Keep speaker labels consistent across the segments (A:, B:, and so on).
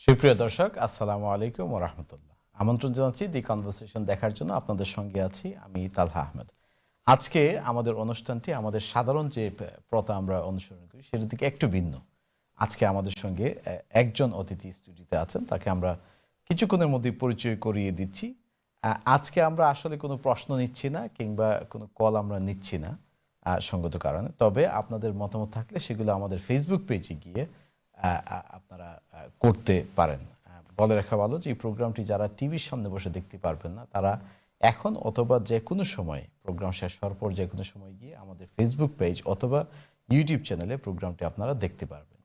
A: সুপ্রিয় দর্শক, আসসালামু আলাইকুম ওয়া রাহমাতুল্লাহ। আমন্ত্রণ জানাচ্ছি দি কনভারসেশন দেখার জন্য। আপনাদের সঙ্গে আছি আমি তালহা আহমেদ। আজকে আমাদের অনুষ্ঠানটি আমাদের সাধারণ যে প্রথা আমরা অনুসরণ করি সেটা থেকে একটু ভিন্ন। আজকে আমাদের সঙ্গে একজন অতিথি স্টুডিওতে আছেন, তাকে আমরা কিছুক্ষণের মধ্যেই পরিচয় করিয়ে দিচ্ছি। আজকে আমরা আসলে কোনো প্রশ্ন নিচ্ছি না কিংবা কোনো কল আমরা নিচ্ছি না সঙ্গত কারণে। তবে আপনাদের মতামত থাকলে সেগুলো আমাদের ফেসবুক পেজে গিয়ে আপনারা করতে পারেন। বলে রাখা ভালো যে এই প্রোগ্রামটি যারা টিভির সামনে বসে দেখতে পারবেন না, তারা এখন অথবা যে কোনো সময় প্রোগ্রাম শেষ হওয়ার পর যে কোনো সময় গিয়ে আমাদের ফেসবুক পেজ অথবা ইউটিউব চ্যানেলে প্রোগ্রামটি আপনারা দেখতে পারবেন।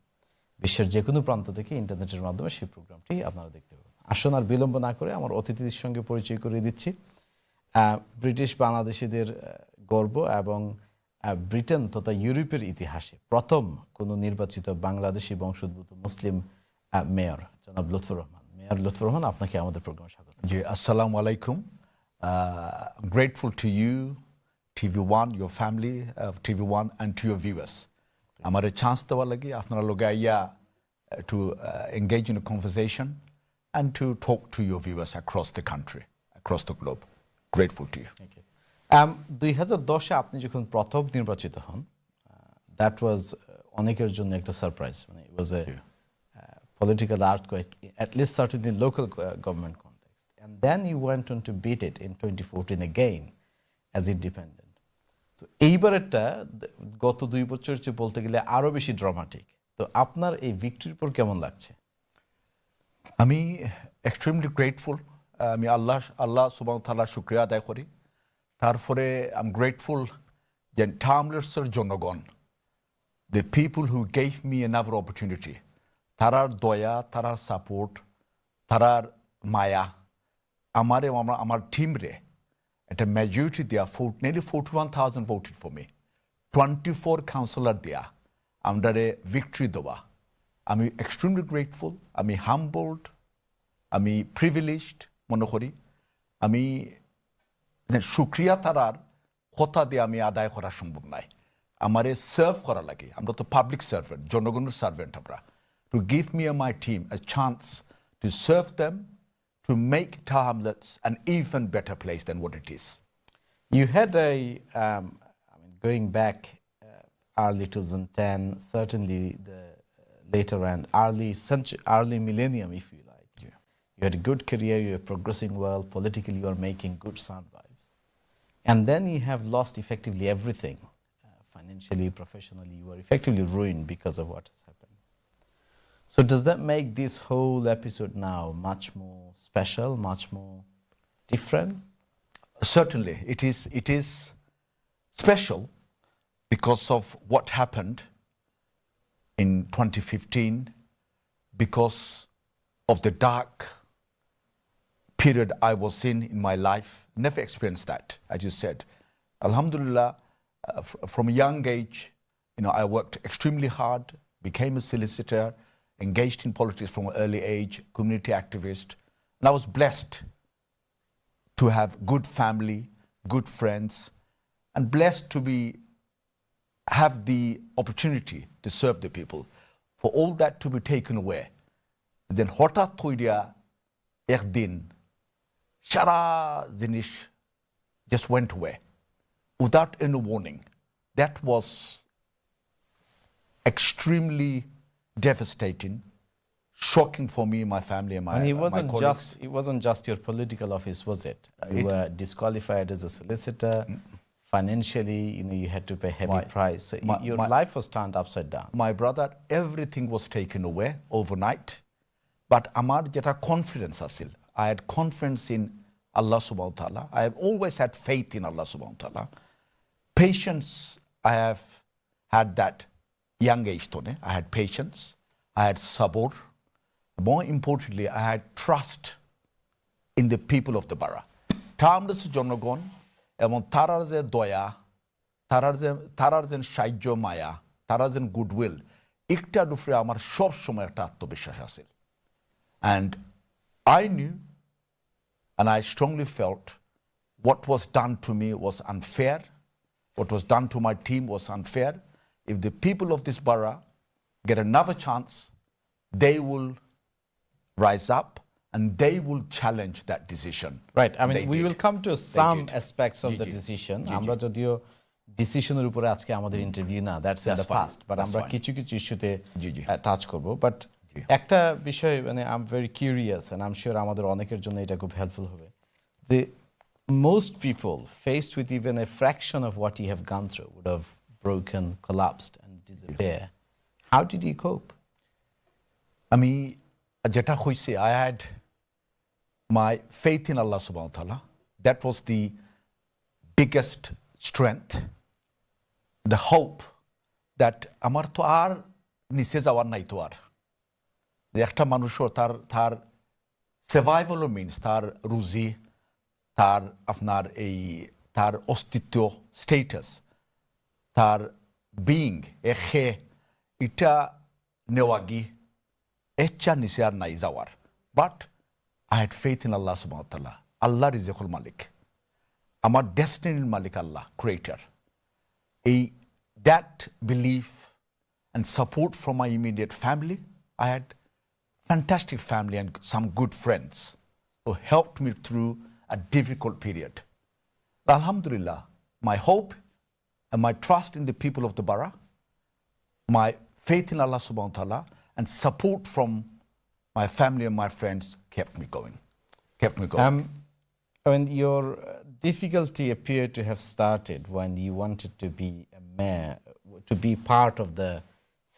A: বিশ্বের যে কোনো প্রান্ত থেকে ইন্টারনেটের মাধ্যমে সেই প্রোগ্রামটি আপনারা দেখতে পাবেন। আসুন আর বিলম্ব না করে আমার অতিথিদের সঙ্গে পরিচয় করিয়ে দিচ্ছি। ব্রিটিশ বাংলাদেশিদের গর্ব এবং ব্রিটেন তথা ইউরোপের ইতিহাসে প্রথম কোনো নির্বাচিত বাংলাদেশি বংশোদ্ভূত মুসলিম মেয়র জনাব লুৎফুর রহমান। মেয়র লুৎফুর রহমান, আপনাকে আমাদের প্রোগ্রামে স্বাগত।
B: জি, আসসালামু আলাইকুম। Grateful to you, TV1, your family of TV1 and to your viewers. আমার চান্স দেওয়ার লাগি আপনারা লগে আইয়া to engage in a conversation and to talk to your viewers across the country, across the globe. Grateful to you.
A: 2010-এ আপনি যখন প্রথম নির্বাচিত হন, দ্যাট ওয়াজ অনেকের জন্য একটা সারপ্রাইজ। মানে ইট ওয়াজ এ political earthquake, at least certainly in local government context. And then you went on to beat it in 2014 again as independent. তো এইবারেরটা গত 2 বছরের চেয়ে বলতে গেলে আরো বেশি ড্রামাটিক। তো আপনার এই ভিক্টরির পর কেমন লাগছে?
B: আমি এক্সট্রিমলি গ্রেটফুল। আমি আল্লাহ সুবহানাহু ওয়া তাআলার শুকরিয়া আদায় করি। তারপরে আই এম গ্রেটফুল যে হামলেটসের জনগণ, the people who gave me another opportunity, তারার দয়া, তারার সাপোর্ট, তারার মায়া আমার টিমরে একটা মেজরিটি দেয়া, nearly 41,000 voted for me, 24 councillor দেয়া, আমরারে ভিক্টরি দেওয়া। আমি এক্সট্রিমলি গ্রেটফুল, আমি হাম্বলড, আমি প্রিভিলেজড মনে করি। আমি শুক্রিয়া তারার কথা দিয়ে আমি আদায় করা সম্ভব নয়। আমারে সার্ভ করা লাগে, আমরা তো পাবলিক সার্ভেন্ট, জনগণের সার্ভেন্ট আমরা। To give me and my team a chance to serve them, to make Hamlets an even better place than what it is.
A: You had going back early 2010, certainly the later and early millennium, if you like.
B: Yeah.
A: You had a good career, you were progressing well, politically you are making good sound vibes. And then you have lost effectively everything. Financially, professionally, you are effectively ruined because of what has happened. So does that make this whole episode now much more special, much more different?
B: Certainly, it is special because of what happened in 2015, because of the dark period I was in my life. Never experienced that, as you said. Alhamdulillah, from a young age, I worked extremely hard, became a solicitor, engaged in politics from an early age, community activist. And I was blessed to have good family, good friends, and blessed to have the opportunity to serve the people. For all that to be taken away, then হঠাৎ কইরা একদিন সারা জিনিস just went away without any warning. That was extremely devastating, shocking for me, my family, and my colleagues.
A: It wasn't just your political office, was it? You were disqualified as a solicitor. Financially, you had to pay heavy price. So your life was turned upside down.
B: My brother, everything was taken away overnight. But আমার যেটা confidence আছিল, I had confidence in Allah subhanahu wa ta'ala. I have always had faith in Allah subhanahu wa ta'ala. Patience, I have had that young age tone. I had patience, I had sabr. More importantly, I had trust in the people of the borough. Hamlets জনগণ এবং তারার যে দয়া, তারার যে সাহায্য মায়া, তারার যে গুডউইল, একটার উপরে আমার সব সময় একটা আত্মবিশ্বাস আছে। And I knew and I strongly felt what was done to me was unfair, what was done to my team was unfair. If the people of this borough get another chance, they will rise up and they will challenge that decision.
A: Right. I mean,
B: They
A: we
B: did.
A: will come to some
B: did.
A: aspects of
B: G,
A: the
B: G.
A: decision.
B: জি, জি।
A: আমরা যদিও ডিসিশনের উপরে আজকে আমাদের interview না, that's in
B: That's
A: the
B: fine.
A: Past, but
B: That's
A: আমরা
B: fine.
A: কিছু কিছু ইস্যুতে
B: জি, জি।
A: টাচ করব। বাট
B: জি।
A: একটা বিষয় মানে I am very curious and I am sure আমাদের অনেকের জন্য এটা খুব হেল্পফুল হবে, যে most people faced with even a fraction of what you have gone through would have broken, collapsed and disappear. How did you cope?
B: আমি যেটা হইছে, I had my faith in Allah subhanahu wa ta'ala. That was the biggest strength. The hope that আমার তো আর নিচে যাওয়ার নাই তো আর, যে একটা মানুষও তার সার্ভাইভালও মিনস তার রুজি, তার আপনার এই তার অস্তিত্ব, স্টেটাস, তার বিং এখে এটা নেওয়াগি এচ্ছা নিচে আর নাই যাওয়ার। But I had faith in Allah সুবহানাহু ওয়া তাআলা। আল্লাহ রিজিকুল মালিক, আমার ডেস্টিনির মালিক আল্লাহ, ক্রিয়েটর। এই that belief and support from my immediate family. I had fantastic family and some good friends who helped me through a difficult period. Alhamdulillah, my hope and my trust in the people of the Bara, my faith in Allah subhanahu wa ta'ala, and support from my family and my friends kept me going.
A: When your difficulty appeared to have started when you wanted to be a mayor, to be part of the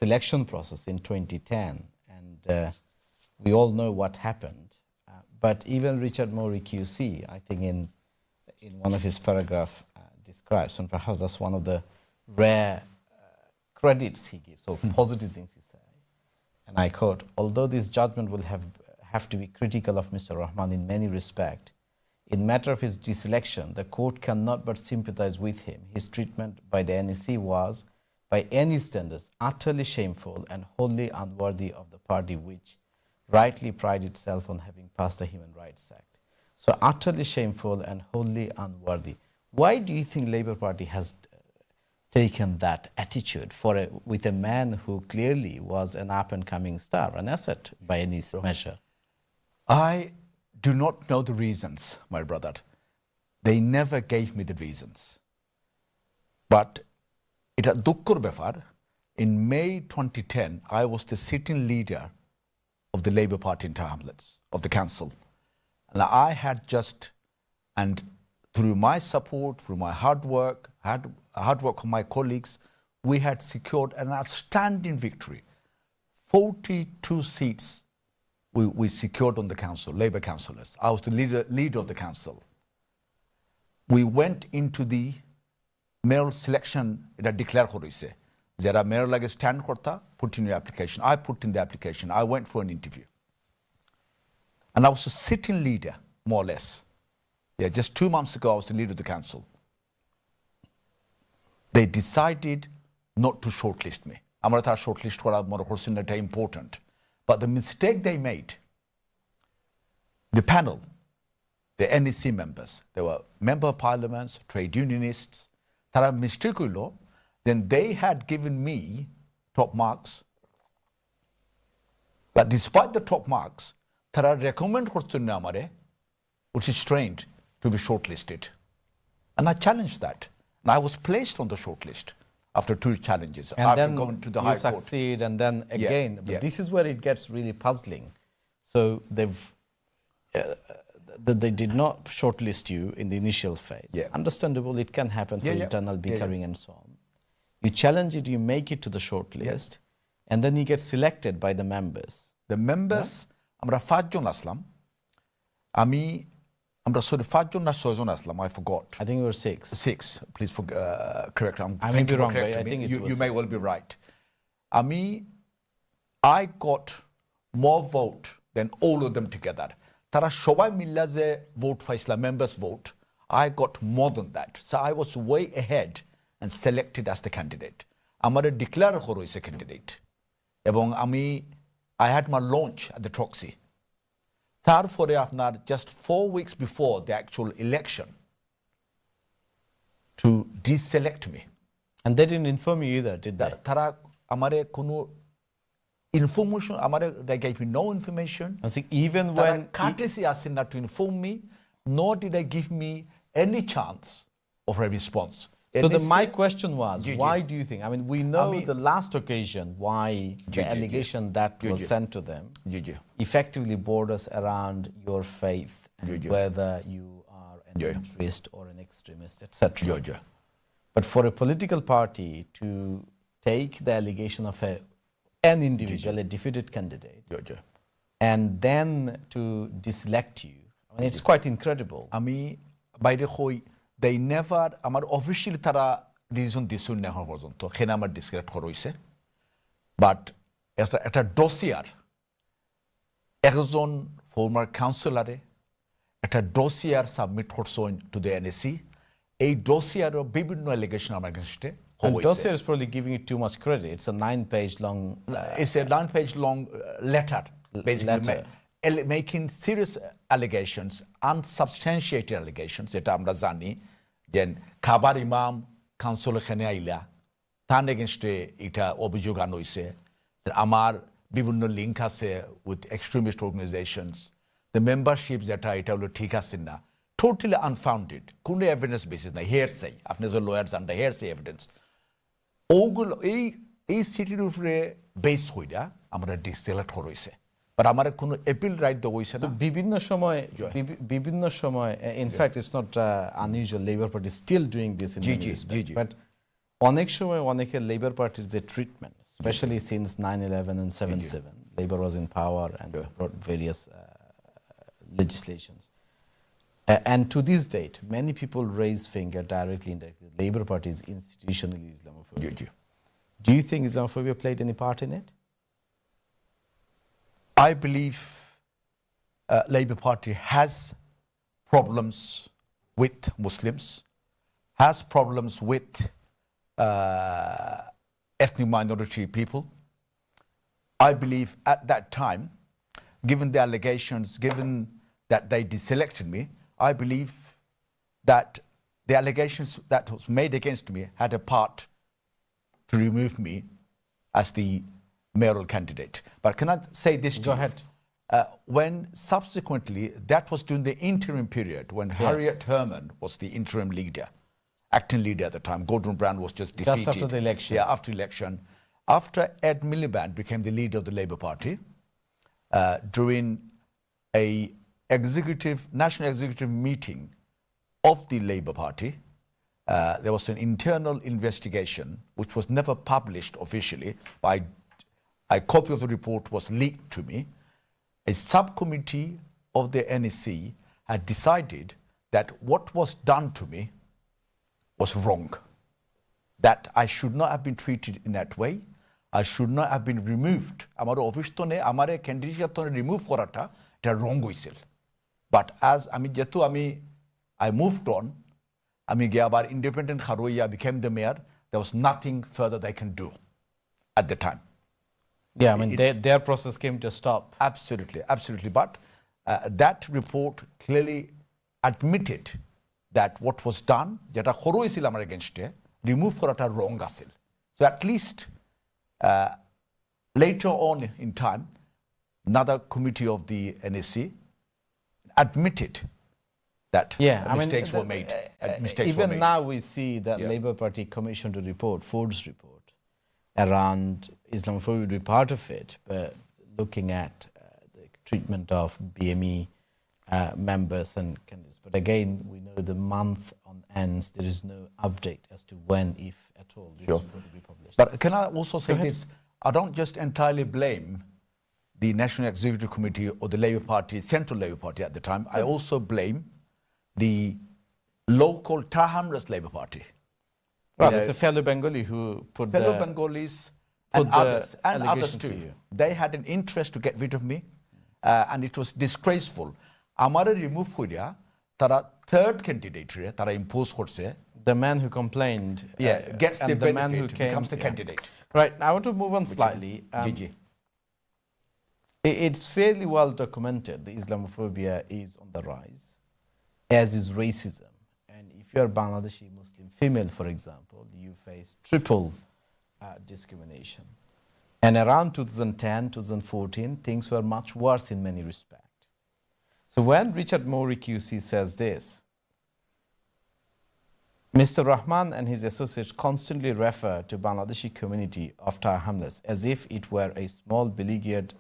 A: selection process in 2010, and we all know what happened. But even Richard Morey QC, I think in one of his paragraphs describes, and perhaps that's one of the rare credits he gives, or positive things he says. And I quote, although this judgment will have to be critical of Mr. Rahman in many respects, in matter of his deselection, the court cannot but sympathize with him. His treatment by the NEC was, by any standards, utterly shameful and wholly unworthy of the party which rightly prides itself on having passed the Human Rights Act. So utterly shameful and wholly unworthy. Why do you think Labour Party has taken that attitude with a man who clearly was an up-and-coming star, an asset by any measure?
B: I do not know the reasons, my brother. They never gave me the reasons. But এটা দুঃখর ব্যাপার, in May 2010, I was the sitting leader of the Labour Party in Hamlets, of the council. And I had just, and through my support, through my hard work of my colleagues, we had secured an outstanding victory. 42 seats we secured on the council, Labour councillors. I was the leader of the council. We went into the mayoral selection, এটা declare করেছে, যারা mayor লাগে stand করতা, put in your application. I put in the application. I went for an interview. And I was a sitting leader, more or less. Yeah, just 2 months ago, I was the leader of the council. They decided not to shortlist me. আমরা তার shortlist করা মনে করছেন এটা important. But the mistake they made, the panel, the NEC members, they were member of parliaments, trade unionists, তারা mistake হইল, then they had given me top marks. But despite the top marks, তারা recommend করছেন না আমারে, which is strange, to be shortlisted. And I challenged that. And I was placed on the shortlist after 2 challenges.
A: And
B: after
A: then
B: going to the
A: you
B: High Court.
A: succeed, and then again. But
B: yeah.
A: this is where it gets really puzzling. So they did not shortlist you in the initial phase.
B: Yeah.
A: Understandable, it can happen for internal bickering and so on. You challenge it, you make it to the shortlist, and then you get selected by the members.
B: The members, আমরা 5 জন আসলাম। আমরা 5 জন না 6 জন আসলাম, I forgot.
A: I think we were 6.
B: 6, please correct.
A: I may be wrong, but I think
B: you may well be right. I got more vote than all of them together. তারা সবাই মিল্লা যে vote পাইছিলাম, members vote, I got more than that. So I was way ahead and selected as the candidate. আমারে declare করা হইছে candidate. এবং I had my launch at the Troxy. তারপরে আপনার just 4 weeks before the actual election to deselect me.
A: And they didn't inform you either, did they?
B: তারা আমারে কোনো information, they gave me no information.
A: I think even
B: When
A: when
B: courtesy asked not to inform me, nor did they give me any chance of a response.
A: so my question was,
B: Ji, ji.
A: why do you think? I mean, we know
B: mean-
A: the last occasion why
B: Ji,
A: the
B: ji,
A: allegation that
B: Ji,
A: was
B: ji.
A: sent to them
B: Ji, ji.
A: effectively borders around your faith and
B: Ji, ji.
A: whether you are an
B: Ji.
A: interest or an extremist, etc.
B: Georgia.
A: But for a political party to take the allegation of an individual, a defeated candidate,
B: Georgia.
A: and then to deselect you, I mean, it's quite incredible.
B: আমি বাইরে হই they never আমার officially তারা decision দিছুন না হওয়া পর্যন্ত সেখানে আমার ডিসক্রেট করা হয়েছে বাট একটা ডসিয়ার একজন ফর্মার কাউন্সিলরে একটা ডসিয়ার সাবমিট করছেন টু দ্য এনএসি এই ডসিয়ারও বিভিন্ন অ্যালিগেশন আমার এগেইনস্টে
A: And Dossier is probably giving it too much credit. It's a 9-page long.
B: It's a 9-page long letter, basically making serious allegations, unsubstantiated allegations. যেটা আমরা জানি যে খাবার ইমাম কাউন্সিল এখানে আইলা তার এগেনস্টে এটা অভিযোগ আনা হয়েছে আমার বিভিন্ন লিঙ্ক আছে with extremist organisations the membership যেটা এটা হলো ঠিক আছে না টোটালি আনফাউন্ডেড কোনো এভিডেন্স বেসিস নাই হেয়ারসে আপনি যে লয়ার জানটা হেয়ারসে এভিডেন্স ওগুলো এই সিটির উপরে বেস হইয়া আমরা ডিসেলেক্ট হয়েছে বাট আমার কোনো এপিল রাইট দেওয়া হয়েছে না
A: বিভিন্ন সময় in fact it's not unusual Labour Party is still doing this in many respects, but অনেক সময় অনেকের Labour Partyর যে treatment especially since 9/11 and 7/7 Labour was in power and brought various legislations and to this date many people raise finger directly indirectly Labour Party is institutionally Islamophobic. Do you think Islamophobia played any part in it?
B: I believe Labour Party has problems with Muslims, has problems with ethnic minority people. I believe at that time, given the allegations, given that they deselected me, I believe that the allegations that was made against me had a part to remove me as the mayoral candidate. But can I say this to you?
A: Go ahead.
B: When subsequently, that was during the interim period when Harriet Herman was the interim leader, acting leader at the time. Gordon Brown was just defeated.
A: Just after the election.
B: Yeah, after election. After Ed Miliband became the leader of the Labour Party, during a national executive meeting of the Labour Party, there was an internal investigation which was never published officially. A copy of the report was leaked to me. A subcommittee of the NEC had decided that what was done to me was wrong, that I should not have been treated in that way. I should not have been removed. আমার office তো নেই আমার candidate তো remove করাটা এটা রং হয়েছিল but as I moved on আমি গিয়ে আবার independent খারোইয়া became the mayor. There was nothing further they can do at the time.
A: Yeah, I mean, their process came to a stop.
B: Absolutely, absolutely. But that report clearly admitted that what was done, যেটা খরো হয়েছিল আমার এগেনস্টে remove করাটা রং আছিল. So at least later on in time, another committee of the NSC admitted that mistakes were made.
A: Even now we see that Labour Party commissioned a report, Ford's report, around Islamophobia would be part of it, but looking at the treatment of BME members and candidates. But again, we know the month on ends, there is no update as to when, if at all, this is going to be published.
B: But can I also say this? I don't just entirely blame the National Executive Committee or the Labour Party, Central Labour Party at the time. I also blame the local Hamlets Labour Party.
A: Well, it's a fellow Bengali who put
B: fellow Bengalis and others too. They had an interest to get rid of me, and it was disgraceful. Amara remove কইরা তারা third candidate তারা impose করছে.
A: The man who complained
B: gets the benefit,
A: man who
B: becomes the candidate.
A: Right, I want to move on slightly. It's fairly well documented the Islamophobia is on the rise, as is racism. And if you're Bangladeshi Muslim female, for example, you face triple discrimination. And around 2010, 2014, things were much worse in many respects. So when Richard Morey QC says this, Mr. Rahman and his associates constantly refer to Bangladeshi community of Talha Hamlets as if it were a small beleaguered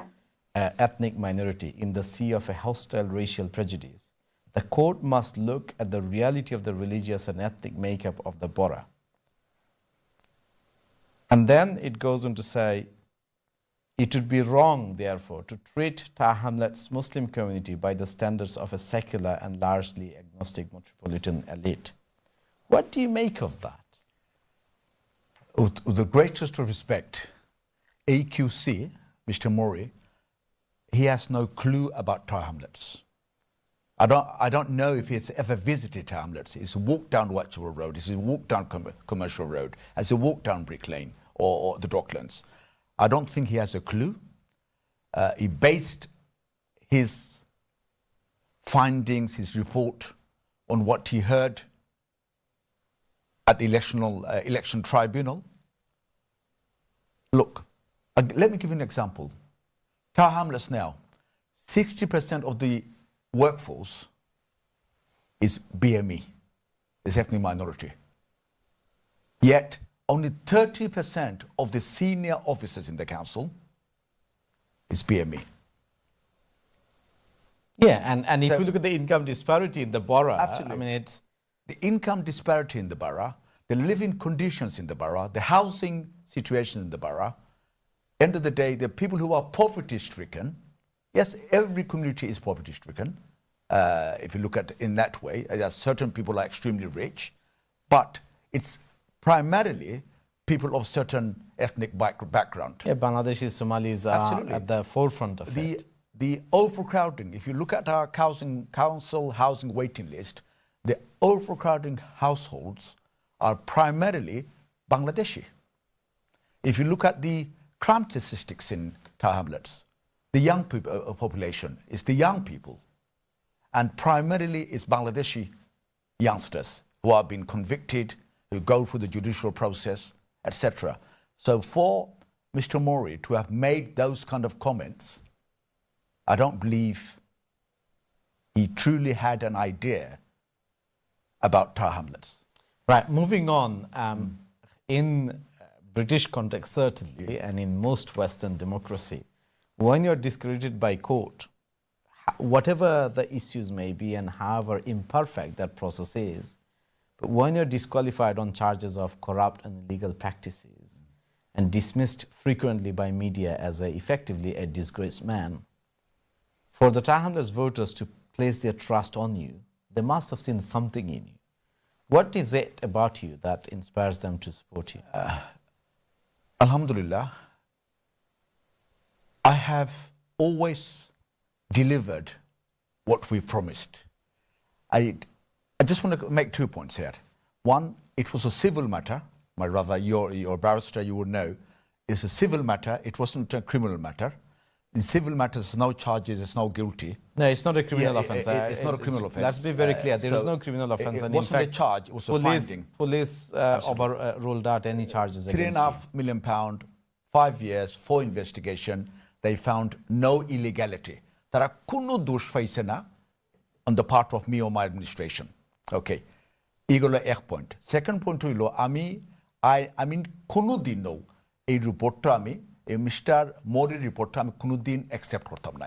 A: ethnic minority in the sea of a hostile racial prejudice. The court must look at the reality of the religious and ethnic makeup of the Bora. And then it goes on to say, it would be wrong, therefore, to treat Talha Hamlets' Muslim community by the standards of a secular and largely agnostic metropolitan elite. What do you make of that?
B: With the greatest respect, AQC, Mr. Morey, he has no clue about Talha Hamlets. I don't know if he's ever visited Talha Hamlets. He's walked down Watchable Road, he's walked down Commercial Road, has he walked down Brick Lane or the Docklands. I don't think he has a clue. He based his findings, his report, on what he heard at the election tribunal. Look, let me give you an example. Talha Hamlets now, 60% of the workforce is BME, is ethnic minority. Yet, only 30% of the senior officers in the council is BME.
A: Yeah, and if you look at the income disparity in the borough,
B: absolutely.
A: I mean, it's...
B: The income disparity in the borough, the living conditions in the borough, the housing situation in the borough, end of the day, the people who are poverty-stricken, yes, every community is poverty-stricken, if you look at it in that way. There are certain people who are extremely rich, but it's primarily people of certain ethnic background.
A: Yeah, Bangladeshi Somalis are at the forefront of it.
B: The overcrowding, if you look at our council housing waiting list, the overcrowding households are primarily Bangladeshi. If you look at the crime statistics in Talha Hamlets, the young people, population is the young people, and primarily it's Bangladeshi youngsters who have been convicted, who go through the judicial process, etc. So for Mr. Morey to have made those kind of comments, I don't believe he truly had an idea about Talha Hamlets.
A: Right, moving on, in British context certainly, and in most Western democracy, when you're discredited by court, whatever the issues may be and however imperfect that process is, but when you're disqualified on charges of corrupt and illegal practices and dismissed frequently by media as effectively a disgraced man, for the Talha Hamlets voters to place their trust on you, they must have seen something in you. What is it about you that inspires them to support you?
B: Alhamdulillah, I have always delivered what we promised. I just want to make 2 points here. One, it was a civil matter. My brother, your barrister, you would know, it's a civil matter. It wasn't a criminal matter. In civil matters, no charges, it's no guilty.
A: No, it's not a criminal offence.
B: It's not a criminal offence.
A: Let's be very clear. There is no criminal offence.
B: It wasn't a charge, it was a finding.
A: Police overruled out any charges against you.
B: £3.5 million, 5 years, 4 investigation. They found no illegality. Tara kuno dosh paইছে না on the part of me or my administration. Okay. এগুলো এক point. Second point হইল আমি কোনোদিনও এই রিপোর্টটা এই mister মোরির রিপোর্টটা আমি কোনোদিন অ্যাকসেপ্ট করতাম না।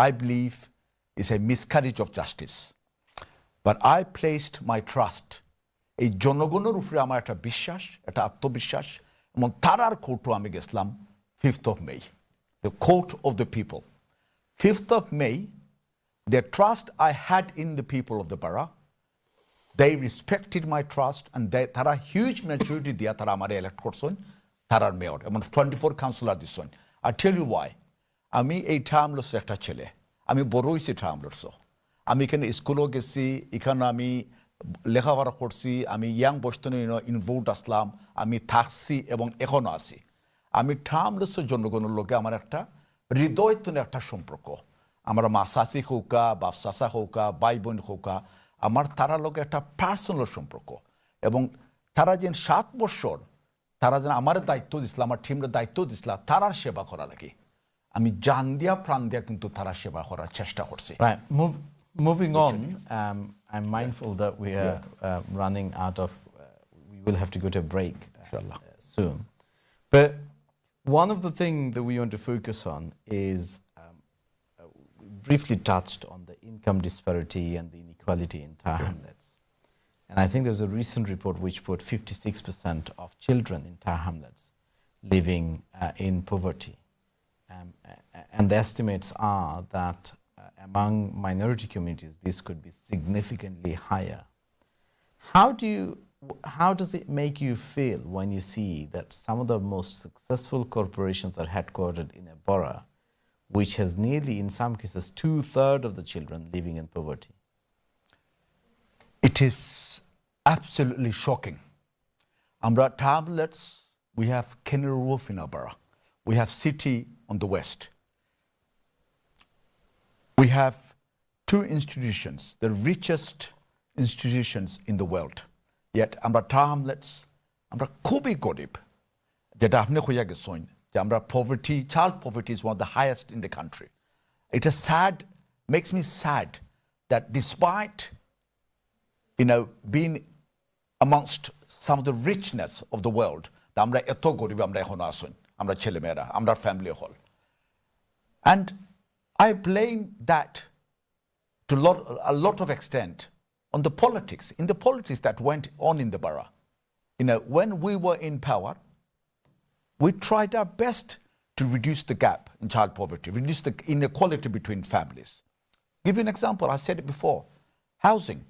B: I believe it's a miscarriage of justice. But I placed my trust এই জনগণের উপরে আমার একটা বিশ্বাস, একটা আত্মবিশ্বাস, এবং তারার কোর্টও আমি গেছিলাম 5th of May, the court of the people. 5th of May, the trust I had in the people of the borough, they respected my trust, and তারা huge majority দিয়া তারা আমারে elect করছেন, তারার মেয়র এবং 24 কাউন্সিলর দিছেন। I tell you why. আমি এই Talha Hamlets একটা ছেলে, আমি বড় হয়েছি Talha Hamlets। আমি এখানে স্কুলও গেছি, এখানে আমি লেখাপড়া করছি, আমি ইয়াং বস্টনে ইনভলভড আসলাম, আমি থাকছি এবং এখনো আছি। আমি Talha Hamlets জনগণের লোকে আমার একটা হৃদয়তনে একটা সম্পর্ক। আমার মা শাশি হৌকা, বাপ চাচা হৌকা, ভাই বোন হৌকা, আমার তারার লোকে একটা পার্সোনাল সম্পর্ক। এবং তারা যে 7 বছর তারা যেন আমার দায়িত্ব দিছিল আমার টিমের দায়িত্ব দিছিল তারার সেবা করা লাগে আমি জান দিয়া প্রাণ দিয়া কিন্তু তারা সেবা করার চেষ্টা করছি
A: Right. Moving on, I'm mindful that we are running out of. We will have to go to a break soon. But one of the things that we want to focus on is we briefly touched on the income disparity and the inequality in Talha Hamlets. And I think there was a recent report which put 56% of children in Talha Hamlets living in poverty. And the estimates are that among minority communities, this could be significantly higher. How does it make you feel when you see that some of the most successful corporations are headquartered in a borough which has nearly, in some cases, 2/3 of the children living in poverty?
B: It is absolutely shocking. Amra tablets, we have Kenner Roof in our borough. We have City on the west. We have two institutions, the richest institutions in the world. Yet আমরা Hamlets, আমরা খুবই গরিব যেটা আপনি হইয়া গেছেন যে আমরা poverty, child poverty is one of the highest in the country. It is sad, makes me sad that despite being amongst some of the richness of the world, আমরা এত গরিব আমরা এখনো আছেন আমরা ছেলেমেয়েরা আমরা ফ্যামিলি হল and I blame that to a lot of extent on the politics, in the politics that went on in the borough. When we were in power, we tried our best to reduce the gap in child poverty, reduce the inequality between families. Give you an example, I said it before, housing.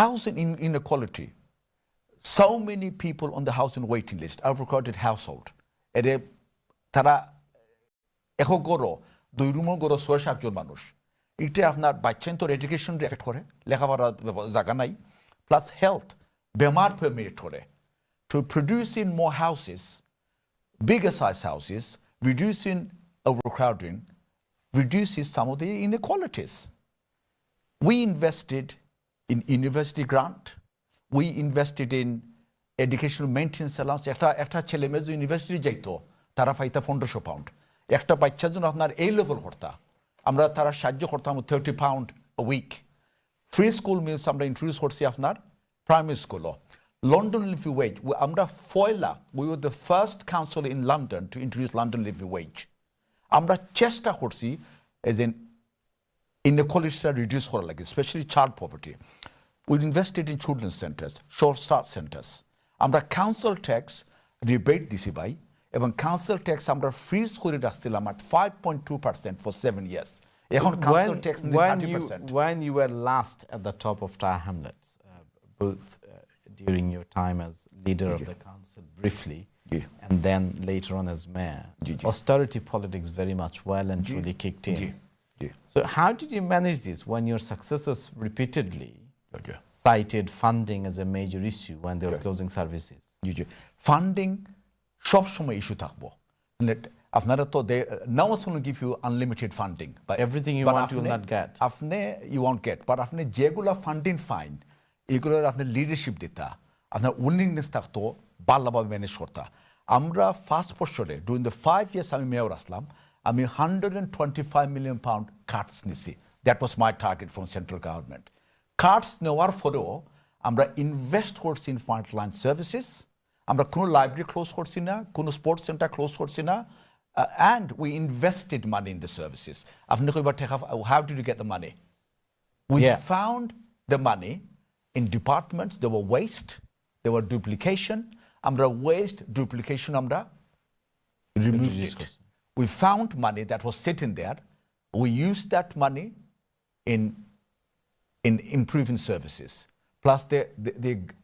B: Housing inequality. So many people on the housing waiting list, I've recorded household. তারা এখন গড়ো 2 রুমও গড়ো 6-7 জন মানুষ এটা আপনার বাচ্চান্তর education effect করে লেখাপড়ার জায়গা নাই plus health বেমার পেমেন্ট করে to producing more houses, bigger size houses, reducing overcrowding, reduces some of the inequalities. We invested in university grant, we invested in educational maintenance allowance. একটা ছেলে মেয়ে যে ইউনিভার্সিটি যাইতো তারা পাইতা 1500 পাউন্ড একটা বাচ্চার জন্য আপনার এই লেভেল করতা আমরা তারা সাহায্য করতাম 30 pound a week. Free school meals আমরা ইন্ট্রোডিউস করছি আপনার প্রাইমারি স্কুলও London living wage আমরা ফয়লা we were the first council in London to introduce London living wage. আমরা চেষ্টা করছি as in inequality reduce করা লাগে especially child poverty. We invested in children's centers, short start centers. আমরা council tax rebate দিছি ভাই এবং council tax আমরা ফ্রিজ করে রাখছিলাম at 5.2% for 7 years. এখন council tax 30%.
A: When you were last at the top of Talha Hamlets, both during your time as leader of the council briefly, and then later on as mayor, austerity politics very much well and truly kicked in. So how did you manage this when your successors repeatedly cited funding as a major issue when they were closing services?
B: Funding সবসময় issue থাকবো আপনারা তো no one's going to give you unlimited funding
A: but everything you want you will not get
B: আপনি you won't get but আপনি যেগুলা funding fine এগুলোর আপনি leadership দিতা আপনার উইলিংনেস থাকতো ভালোভাবে ম্যানেজ করতা আমরা ফার্স্ট বছরে ডুরিং দ্য 5 years আমি মেয়র আসলাম আমি 125 million pound কাটস নিছি that was my target from central government Katz নেওয়ার পরেও আমরা ইনভেস্ট করছি ইন ফ্রন্টলাইন সার্ভিসেস আমরা কোনো লাইব্রেরি ক্লোজ করছি না কোনো স্পোর্টস সেন্টার ক্লোজ করছি না and we invested money in the services আপনি কইবার টাকা how did you get the money we found the money in departments there were waste there were duplication আমরা waste duplication আমরা removed it we found money that was sitting there we used that money in improving services plus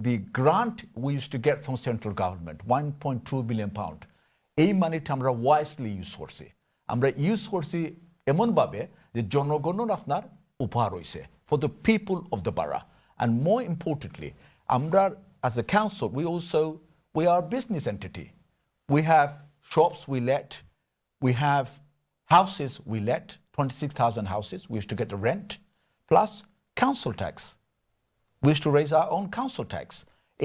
B: the grant we used to get from central government 1.2 billion pound এই মানিটা আমরা wisely use করছি আমরা use করছি এমনভাবে যে জনগণের আপনার উপহার হয়েছে for the people of the বারা অ্যান্ড মোর ইম্পর্টেন্টলি আমরা as a council we are a business entity we have shops we let we have houses we let 26,000 houses we used to get the rent plus council tax we used to raise our own council tax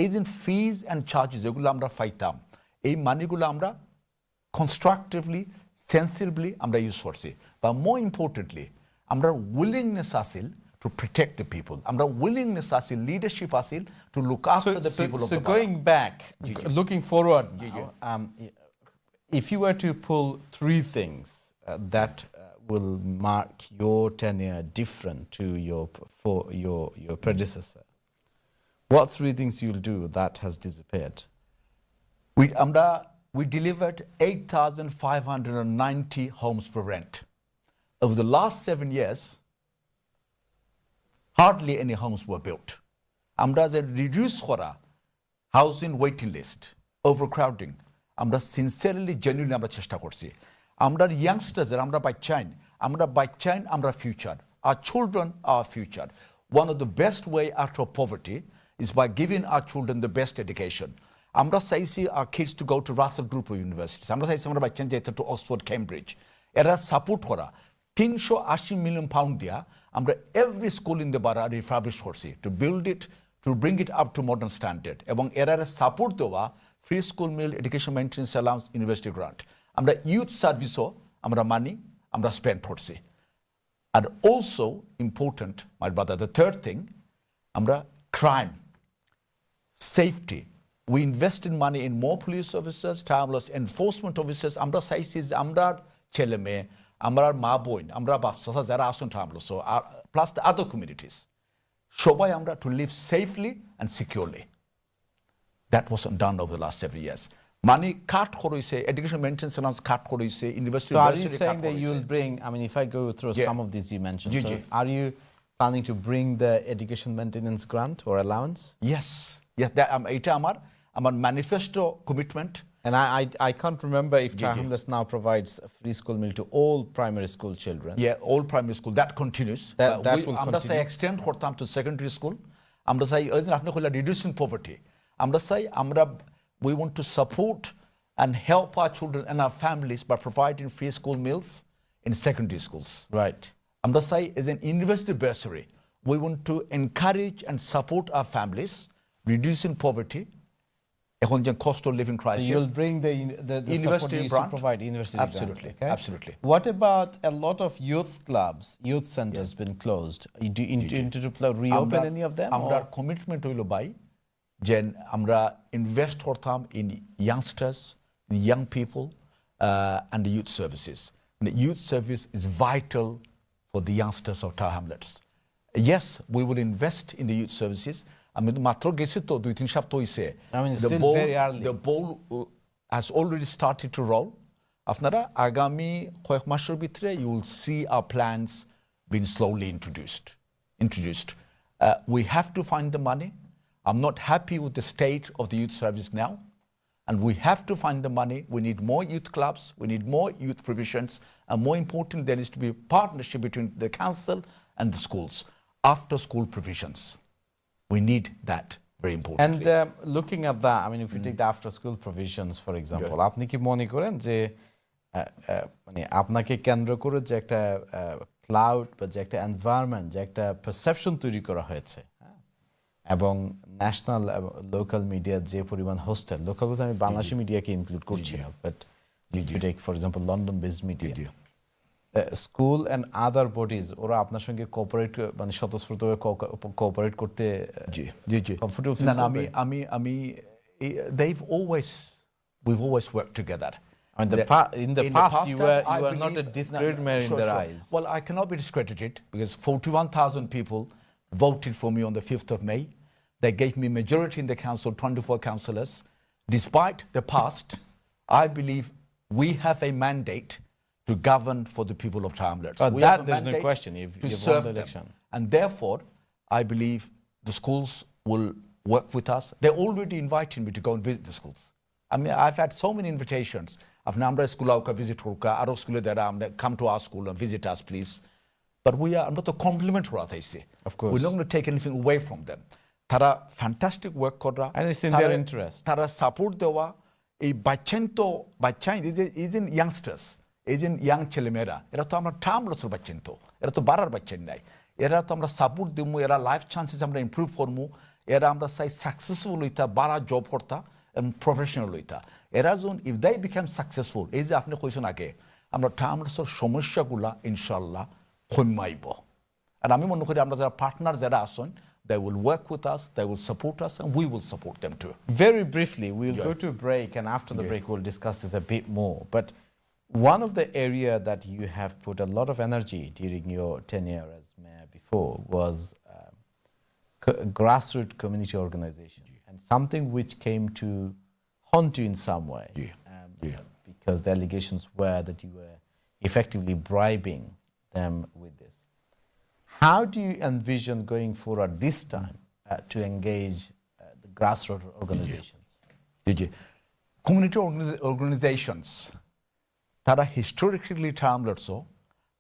B: এই যে ফিজ and charges এগুলো আমরা পাইতাম, এই মানিগুলো আমরা constructively সেন্সিবলি আমরা use করছি, বা মোর ইম্পর্টেন্টলি আমরা willingness Aseel two protect the people, আমরা willingness Aseel, leadership Aseel to look after the people of
A: So
B: the
A: going back, looking forward now, if you were to pull three things that will mark your tenure different to your predecessor, what three things you'll do that has disappeared?
B: We delivered 8,590 homes for rent. Over the last 7 years, hardly any homes were built. আমরা যে reduce করা housing waiting list, ওভারক্রাউডিং, আমরা sincerely genuinely আমরা চেষ্টা করছি। আমরা ইয়াংস্টার্সের আমরা বাচ্চাইন আমরা future, our children are our future. One of the best way out of poverty is by giving our children the best education. আমরা চাইছি our kids to go to Russell Group of universities. আমরা চাইছি আমরা বাচ্চা যেতে to Oxford, Cambridge. এরা support করা 380 million pound দিয়া আমরা every school in the borough refurbish করছি to build it, to bring it up to modern standard, এবং এরা সাপোর্ট দেওয়া free school meal, education maintenance allowance, university grant, আমরা youth সার্ভিসও আমরা মানি আমরা স্পেন্ড করছি। And also important, my brother, the third thing, আমরা crime, safety, we invested money in more police officers, timeless enforcement officers. আমরা চাইছি যে আমরা ছেলে মেয়ে, আমরা মা বোন, আমরা বাচ্চা যারা আসুন timeless, so plus the other communities, সবাই আমরা to live safely and securely. That wasn't done over the last 7 years. Money cut করেছে, education maintenance allowance cut করেছে, university.
A: So are you saying that you'll bring, I mean, if I go through some of these you mentioned, so are you planning to bring the education maintenance grant or allowance?
B: Yes, that এটা আমার manifesto commitment.
A: And I can't remember if Hamlets now provides a free school meal to all primary school children.
B: Yeah, all primary school, that continues.
A: That will
B: আমরা চাই
A: continue.
B: extend করতাম to secondary school. আমরা চাই আপনি কইলা reducing poverty. আমরা চাই we want to support and help our children and our families by providing free school meals in secondary schools.
A: Right.
B: আমরা চাই as an university bursary, we want to encourage and support our families, reducing poverty. এখন যে cost of living crisis.
A: So you'll bring the
B: University
A: support you used
B: grant.
A: to provide, university
B: Absolutely,
A: grant. Okay?
B: absolutely.
A: What about a lot of youth clubs, youth centers been closed? Do you intend to reopen any of them?
B: আমরা
A: or-
B: commitment হইল by যে আমরা invest করতাম in youngsters, in young people, and the youth services. And the youth service is vital for the youngsters of Talha Hamlets. Yes, we will invest in the youth services. আমি মাত্র গেছি তো 2-3 সপ্তাহ হইছে।
A: I mean, it's
B: The
A: still
B: ball-
A: very early.
B: The ball has already started to roll. আপনারা আগামী কয়েক মাসের ভিতরে you will see our plans being slowly introduced. We have to find the money. I'm not happy with the state of the youth service now, and we have to find the money. We need more youth clubs, we need more youth provisions, and more important, there needs to be a partnership between the council and the schools. After school provisions, we need that very importantly.
A: And looking at that, I mean, if you take the after school provisions, for example, আপনি কি মনে করেন যে মানে আপনাকে কেন্দ্র করে যে একটা ক্লাউড বা যে একটা এনভায়রনমেন্ট, যে একটা পারসেপশন তৈরি করা হয়েছে, হ্যাঁ, এবং ন্যাশনাল লোকাল মিডিয়া যে পরিমাণ হোস্টেল, লোকাল বলতে আমি বাংলাদেশি মিডিয়াকে ইনক্লুড করছি না, but you take for example London based media, school and other bodies, ওরা আপনার সঙ্গে কোঅপারেট মানে স্বতঃস্ফূর্তভাবে কোঅপারেট করতে কমফোর্টেবল ফিল করবে?
B: আমি we've always worked together.
A: I mean, in the past, you were not a discreditor in their eyes.
B: Well, I cannot be discredited because 41,000 people voted for me on the 5th of May. They gave me majority in the council, 24 councillors. Despite the past, I believe we have a mandate to govern for the people of Hamlets.
A: But
B: We
A: that
B: have a
A: there's no
B: mandate
A: question if
B: to
A: you've won
B: serve
A: the
B: them.
A: election.
B: And therefore, I believe the schools will work with us. They're already inviting me to go and visit the schools. I mean, I've had so many invitations. I've now school visit Aro school come to our school and visit us, please. But we are not a compliment what I say.
A: Of course.
B: We're not going to take anything away from them. Tara fantastic work kora.
A: And it's in their interest.
B: Tara support dewa এই বাচ্চাই is in youngsters, is in young ছেলেমেয়েরা, এরা তো আমরা টার্মলেসের বাচ্চেন, তো এরা তো বাড়ার বাচ্চেন নাই, এরা তো আমরা সাপোর্ট দিব, এরা লাইফ চান্সেস আমরা ইমপ্রুভ করবো, এরা আমরা চাই সাকসেসফুল হইতা, বাড়া জব করতা এবং প্রফেশনাল হইতা। এরা যখন ইফ দাই বিকাম সাকসেসফুল, এই যে আপনি কইছেন আগে, আমরা টার্মলেসের সমস্যাগুলা ইনশাল্লাহ কমাইব। আর আমি মনে করি আমরা যারা পার্টনার যারা আসেন, they will work with us, they will support us, and we will support them too.
A: Very briefly, we'll go to a break, and after the break, we'll discuss this a bit more. But one of the area that you have put a lot of energy during your tenure as mayor before was grassroots community organization, and something which came to haunt you in some way, because the allegations were that you were effectively bribing them with this. How do you envision going forward this time to engage the grassroots organizations?
B: Community organizations that are historically Hamlets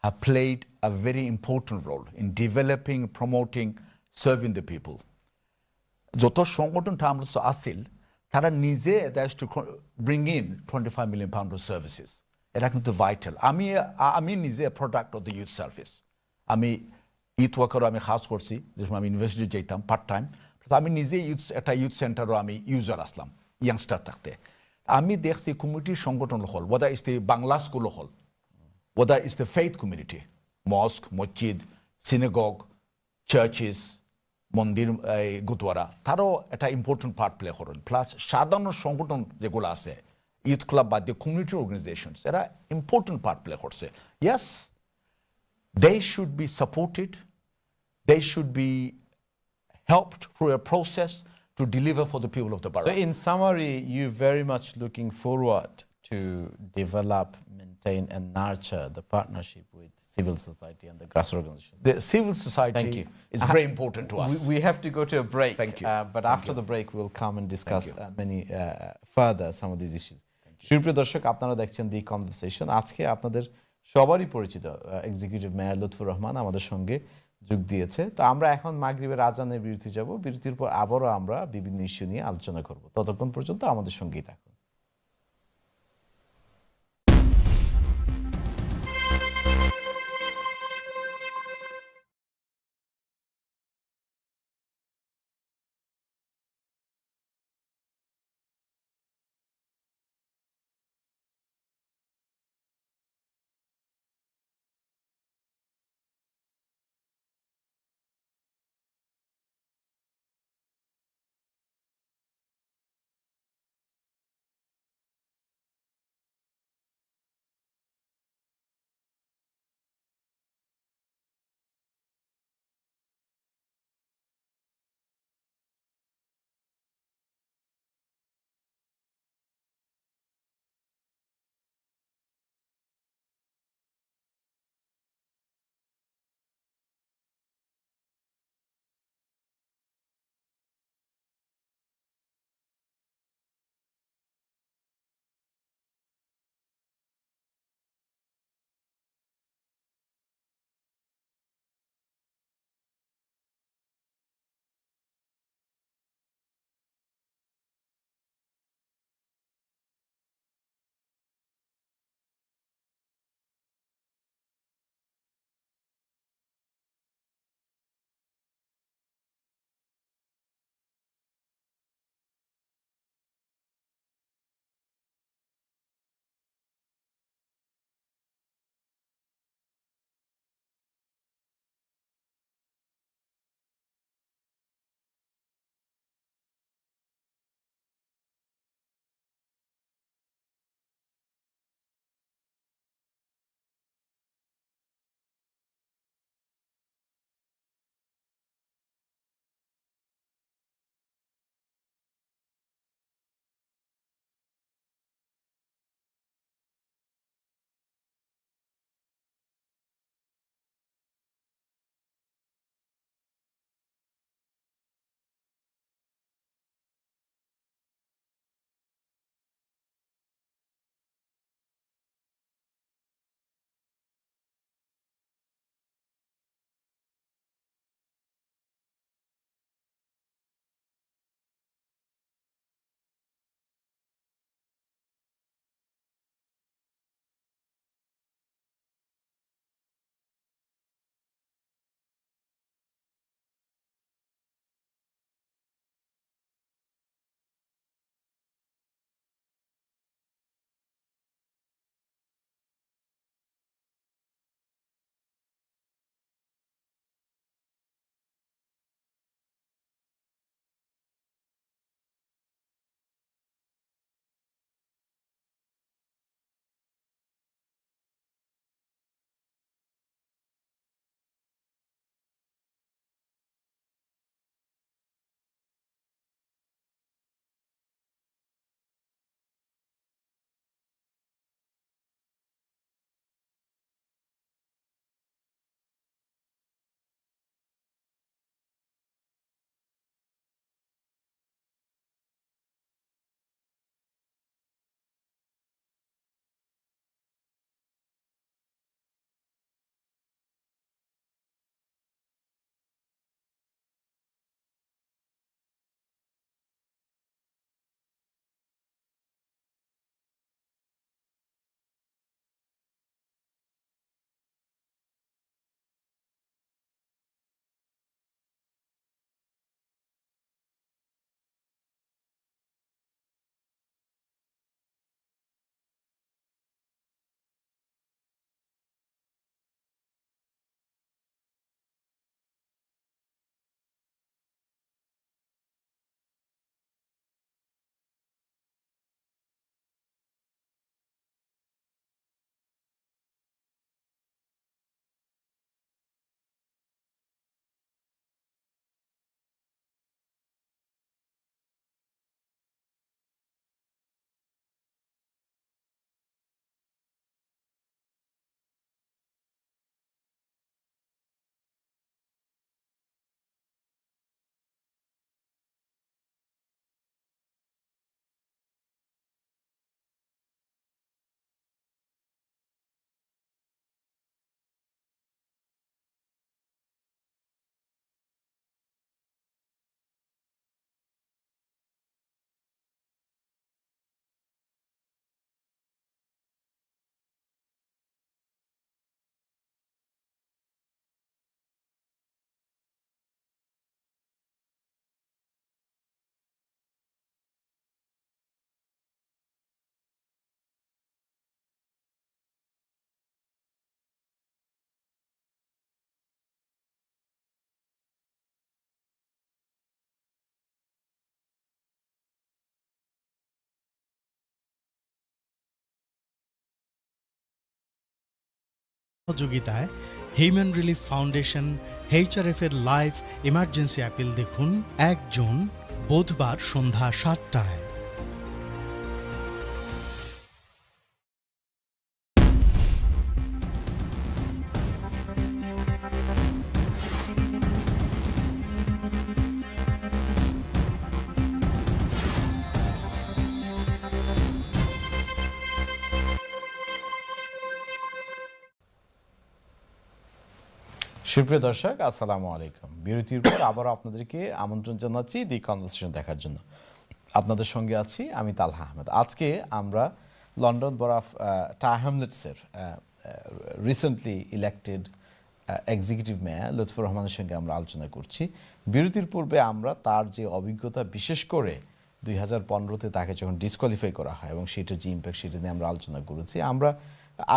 B: have played a very important role in developing, promoting, serving the people. যত সংগঠন Hamlets আসিল, তারা নিজে that's to bring in £25 million of services. এটা কিন্তু vital. আমি নিজে product of the youth service. আমি youth ওয়ার্কারও আমি খাস করছি, যে সময় আমি ইউনিভার্সিটি যেতাম পার্ট টাইম। আমি নিজে একটা ইউথ সেন্টারও আমি ইউজার আসলাম ইয়াংস্টার থাকতে। আমি দেখছি কমিউনিটির সংগঠন হল, ওদা ইস দ্য বাংলা স্কুল হল, ওদা ইস দ্য ফেইথ কমিউনিটি, মস্ক, মসজিদ, সিনেগগ, চার্চেস, মন্দির, গুরুদ্বারা, তারও একটা ইম্পর্টেন্ট পার্ট প্লে করেন। প্লাস সাধারণ সংগঠন যেগুলো আছে, ইউথ ক্লাব বাদ দিয়ে কমিউনিটি অর্গানাইজেশনস, এরা ইম্পর্টেন্ট পার্ট প্লে করছে। Yes, they should be supported, they should be helped through a process to deliver for the people of the borough.
A: So in summary, you're very much looking forward to develop, maintain and nurture the partnership with civil society and the grassroots organization.
B: The civil society is very important to us.
A: We have to go to a break.
B: Thank you.
A: But after the break, we'll come and discuss many further some of these issues. সুপ্রিয় দর্শক, আপনারা দেখছেন দি conversation. আজকে আপনাদের সবারই পরিচিত executive mayor Lutfur Rahman আমাদের সঙ্গে যোগ দিয়েছে। তো আমরা এখন মাগরিবের আজানের বিরতি যাব। বিরতির পর আবারও আমরা বিভিন্ন ইস্যু নিয়ে আলোচনা করব। ততক্ষণ পর্যন্ত আমাদের সঙ্গেই থাকুন।
C: সহযোগিতায় হিউম্যান রিলিফ ফাউন্ডেশন HRF এর লাইভ ইমার্জেন্সি অ্যাপিল দেখুন 1 জুন বুধবার সন্ধ্যা 7টায়।
A: সুপ্রিয় দর্শক, আসসালামু আলাইকুম। বিরতির পর আবারও আপনাদেরকে আমন্ত্রণ জানাচ্ছি দি কনভারসেশন দেখার জন্য। আপনাদের সঙ্গে আছি আমি তালহা আহমেদ। আজকে আমরা লন্ডন বরাফ হ্যামলেটসের recently elected executive mayor Lutfur রহমানের সঙ্গে আমরা আলোচনা করছি। বিরতির পূর্বে আমরা তার যে অভিজ্ঞতা, বিশেষ করে 2015-তে তাকে যখন ডিসকোয়ালিফাই করা হয় এবং সেটার যে ইম্প্যাক্ট, সেটা নিয়ে আমরা আলোচনা করেছি। আমরা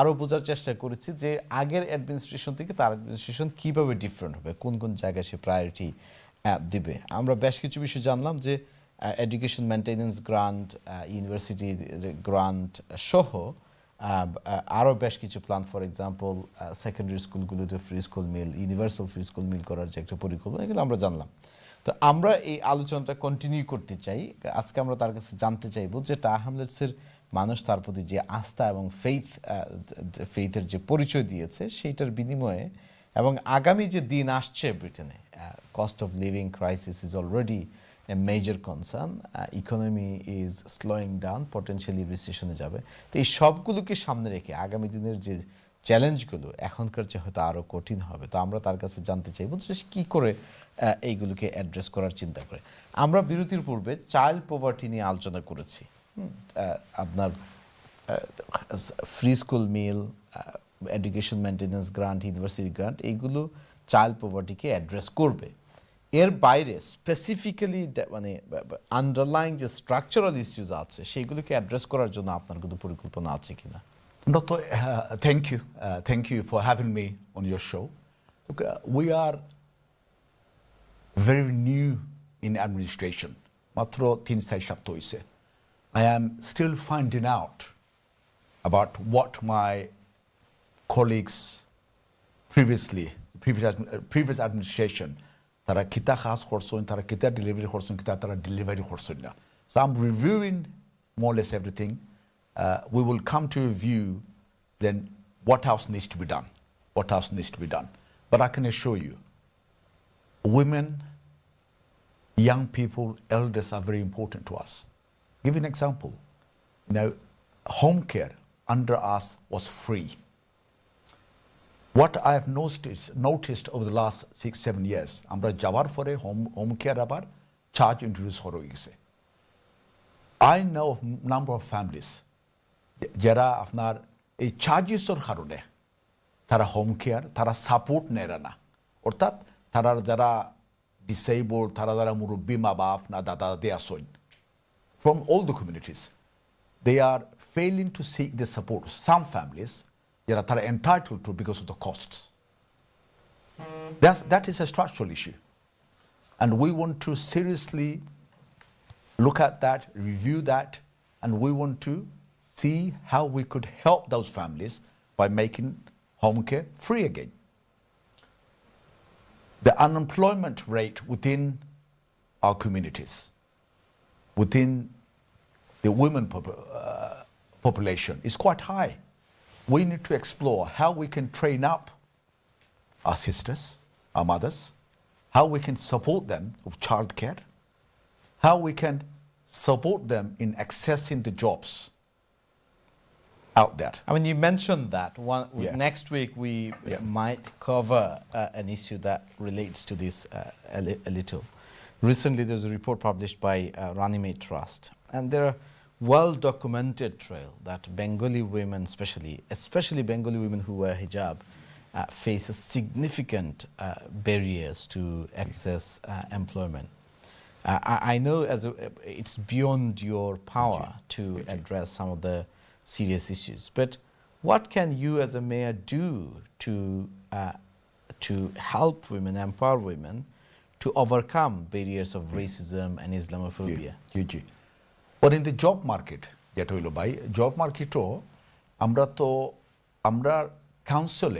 A: আরও বোঝার চেষ্টা করেছি যে আগের অ্যাডমিনিস্ট্রেশন থেকে তার অ্যাডমিনিস্ট্রেশন কীভাবে ডিফারেন্ট হবে, কোন কোন জায়গায় সে প্রায়োরিটি দিবে। আমরা বেশ কিছু বিষয় জানলাম যে education maintenance grant, university grant সহ আরও বেশ কিছু প্ল্যান, ফর এক্সাম্পল সেকেন্ডারি স্কুলগুলোতে ফ্রি স্কুল মিল, ইউনিভার্সাল ফ্রি স্কুল মিল করার যে একটা পরিকল্পনা, এগুলো আমরা জানলাা। তো আমরা এই আলোচনাটা কন্টিনিউ করতে চাই। আজকে আমরা তার কাছে জানতে চাইব যে হ্যামলেটসের মানুষ তার প্রতি যে আস্থা এবং ফেইথের যে পরিচয় দিয়েছে, সেইটার বিনিময়ে এবং আগামী যে দিন আসছে ব্রিটেনে, cost of living crisis is already a major concern, economy is slowing down, potentially রিসেশনে যাবে। তো এই সবগুলোকে সামনে রেখে আগামী দিনের যে চ্যালেঞ্জগুলো এখনকার চেয়ে হয়তো আরও কঠিন হবে। তো আমরা তার কাছে জানতে চাইব যে কী করে এইগুলোকে অ্যাড্রেস করার চিন্তা করে। আমরা বিরতির পূর্বে চাইল্ড পভার্টি নিয়ে আলোচনা করেছি। আপনার free school meal, education maintenance grant, university grant, এইগুলো চাইল্ড পভার্টিকে অ্যাড্রেস করবে। এর বাইরে স্পেসিফিক্যালি মানে আন্ডারলাইং যে স্ট্রাকচারাল ইস্যুজ আছে, সেইগুলোকে অ্যাড্রেস করার জন্য আপনার কোনো পরিকল্পনা আছে কিনা?
B: Doctor, thank you for having me on your show. Look, we are very new in administration. মাত্র 3-4 সপ্তাহ হয়েছে। I am still finding out about what my colleagues previous administration তারা কিতা কাজ করছেন, তারা কিতা ডেলিভারি করছেন, কিতা তারা ডেলিভারি করছেন না। So I'm reviewing more or less everything. We will come to a view then what else needs to be done. But I can assure you, women, young people, elders are very important to us. Give you an example. Home care under us was free. What I have noticed over the last 6-7 years, আমরা যাওয়ার পরে home care আবার charge introduce করা হয়েছে। I know a number of families যারা আপনার এই চার্জেসের কারণে তারা হোম কেয়ার, তারা সাপোর্ট নেয় না। অর্থাৎ তারা যারা ডিসেবল, তারা যারা মুরব্বী মা বাপ না দাদা দাদি আসেন from all the communities, they are failing to seek the support. Some families যারা তারা entitled to because of the costs. That is a structural issue. And we want to seriously look at that, review that, and we want to see how we could help those families by making home care free again. The unemployment rate within our communities, within the women population, is quite high. We need to explore how we can train up our sisters, our mothers, how we can support them with childcare, how we can support them in accessing the jobs out there.
A: I mean, you mentioned that next week we might cover an issue that relates to this a little. Recently, there's a report published by Runnymede Trust, and there are well-documented trail that Bengali women, especially Bengali women who wear hijab, faces significant barriers to access employment. I know it's beyond your power to address some of the serious issues, but what can you as a mayor do to help women, empower women to overcome barriers of racism and Islamophobia?
B: But in the job market, যেটা হইল ভাই, job মার্কেটও আমরা council,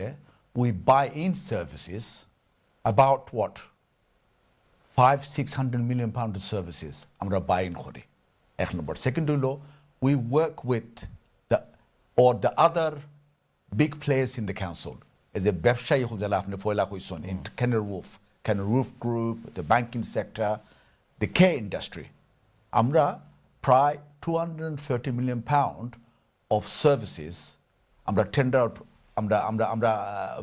B: we buy in services about what? 500-600 million pound of services. আমরা buy in করি এক নম্বর second হলো we work with the other big players in the council as a ব্যবসায়ী হলে আপনি ফয়লা কইছেন in Kenner Roof Group, the banking sector, the care industry. আমরা প্রায় 230 million pound of services আমরা tender out আমরা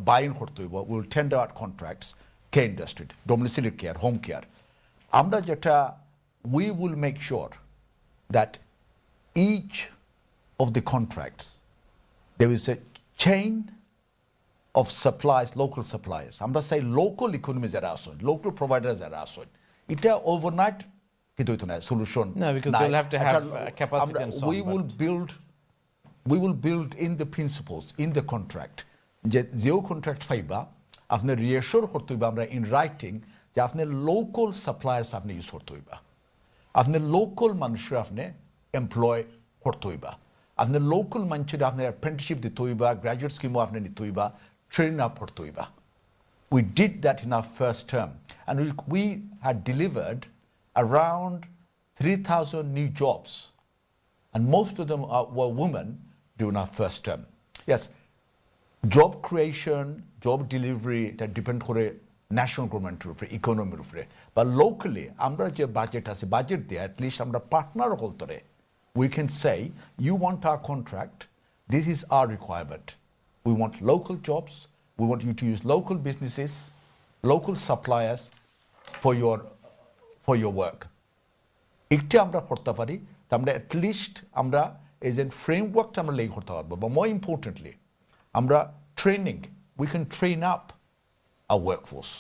B: buy in করতে হইব we will tender out contracts care industry domiciliary care home care আমরা যেটা we will make sure that each of the contracts there is a chain of supplies, local suppliers. আমরা say local economy যারা আসুন, local providers যারা আসুন, এটা overnight কিন্তু হইতো না solution.
A: No, because they'll have to have capacity and so on.
B: We will build in the principles, in the contract. যেও contract ফাইবা, আপনি reassure করতে হইবা আমরা in writing যে আপনি local suppliers আপনি use করতে হইবা। আপনি local মানুষের আপনি employ করতে হইবা। আপনি local মানুষের আপনি apprenticeship দিতে হইবা, graduate scheme আপনি নিতে হইবা, training up করতে হইবা। We did that in our first term and we had delivered around 3,000 new jobs and most of them were women during our first term. Yes, job creation, job delivery that depend করে national government উপরে economy উপরে but locally আমরা যে budget আছে budget দিয়ে at least আমরা partner হলতরে we can say you want our contract this is our requirement we want local jobs we want you to use local businesses local suppliers for your work এটা আমরা করতে পারি আমরা at least আমরা as a framework আমরা লেগে করতে পারবো but more importantly আমরা training we can train up our workforce.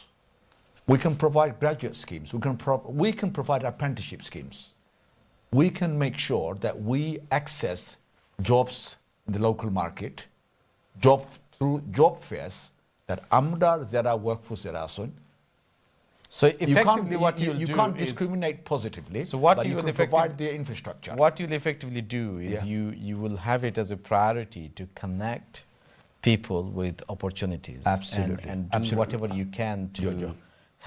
B: We can provide graduate schemes. We can provide apprenticeship schemes. We can make sure that we access jobs in the local market, through job fairs that amdar zera workforce zera asun.
A: So effectively,
B: you can't discriminate positively.
A: So what
B: but
A: you
B: you
A: will
B: can provide the infrastructure.
A: What you'll effectively do is you will have it as a priority to connect people with opportunities.
B: Absolutely.
A: And do whatever you can to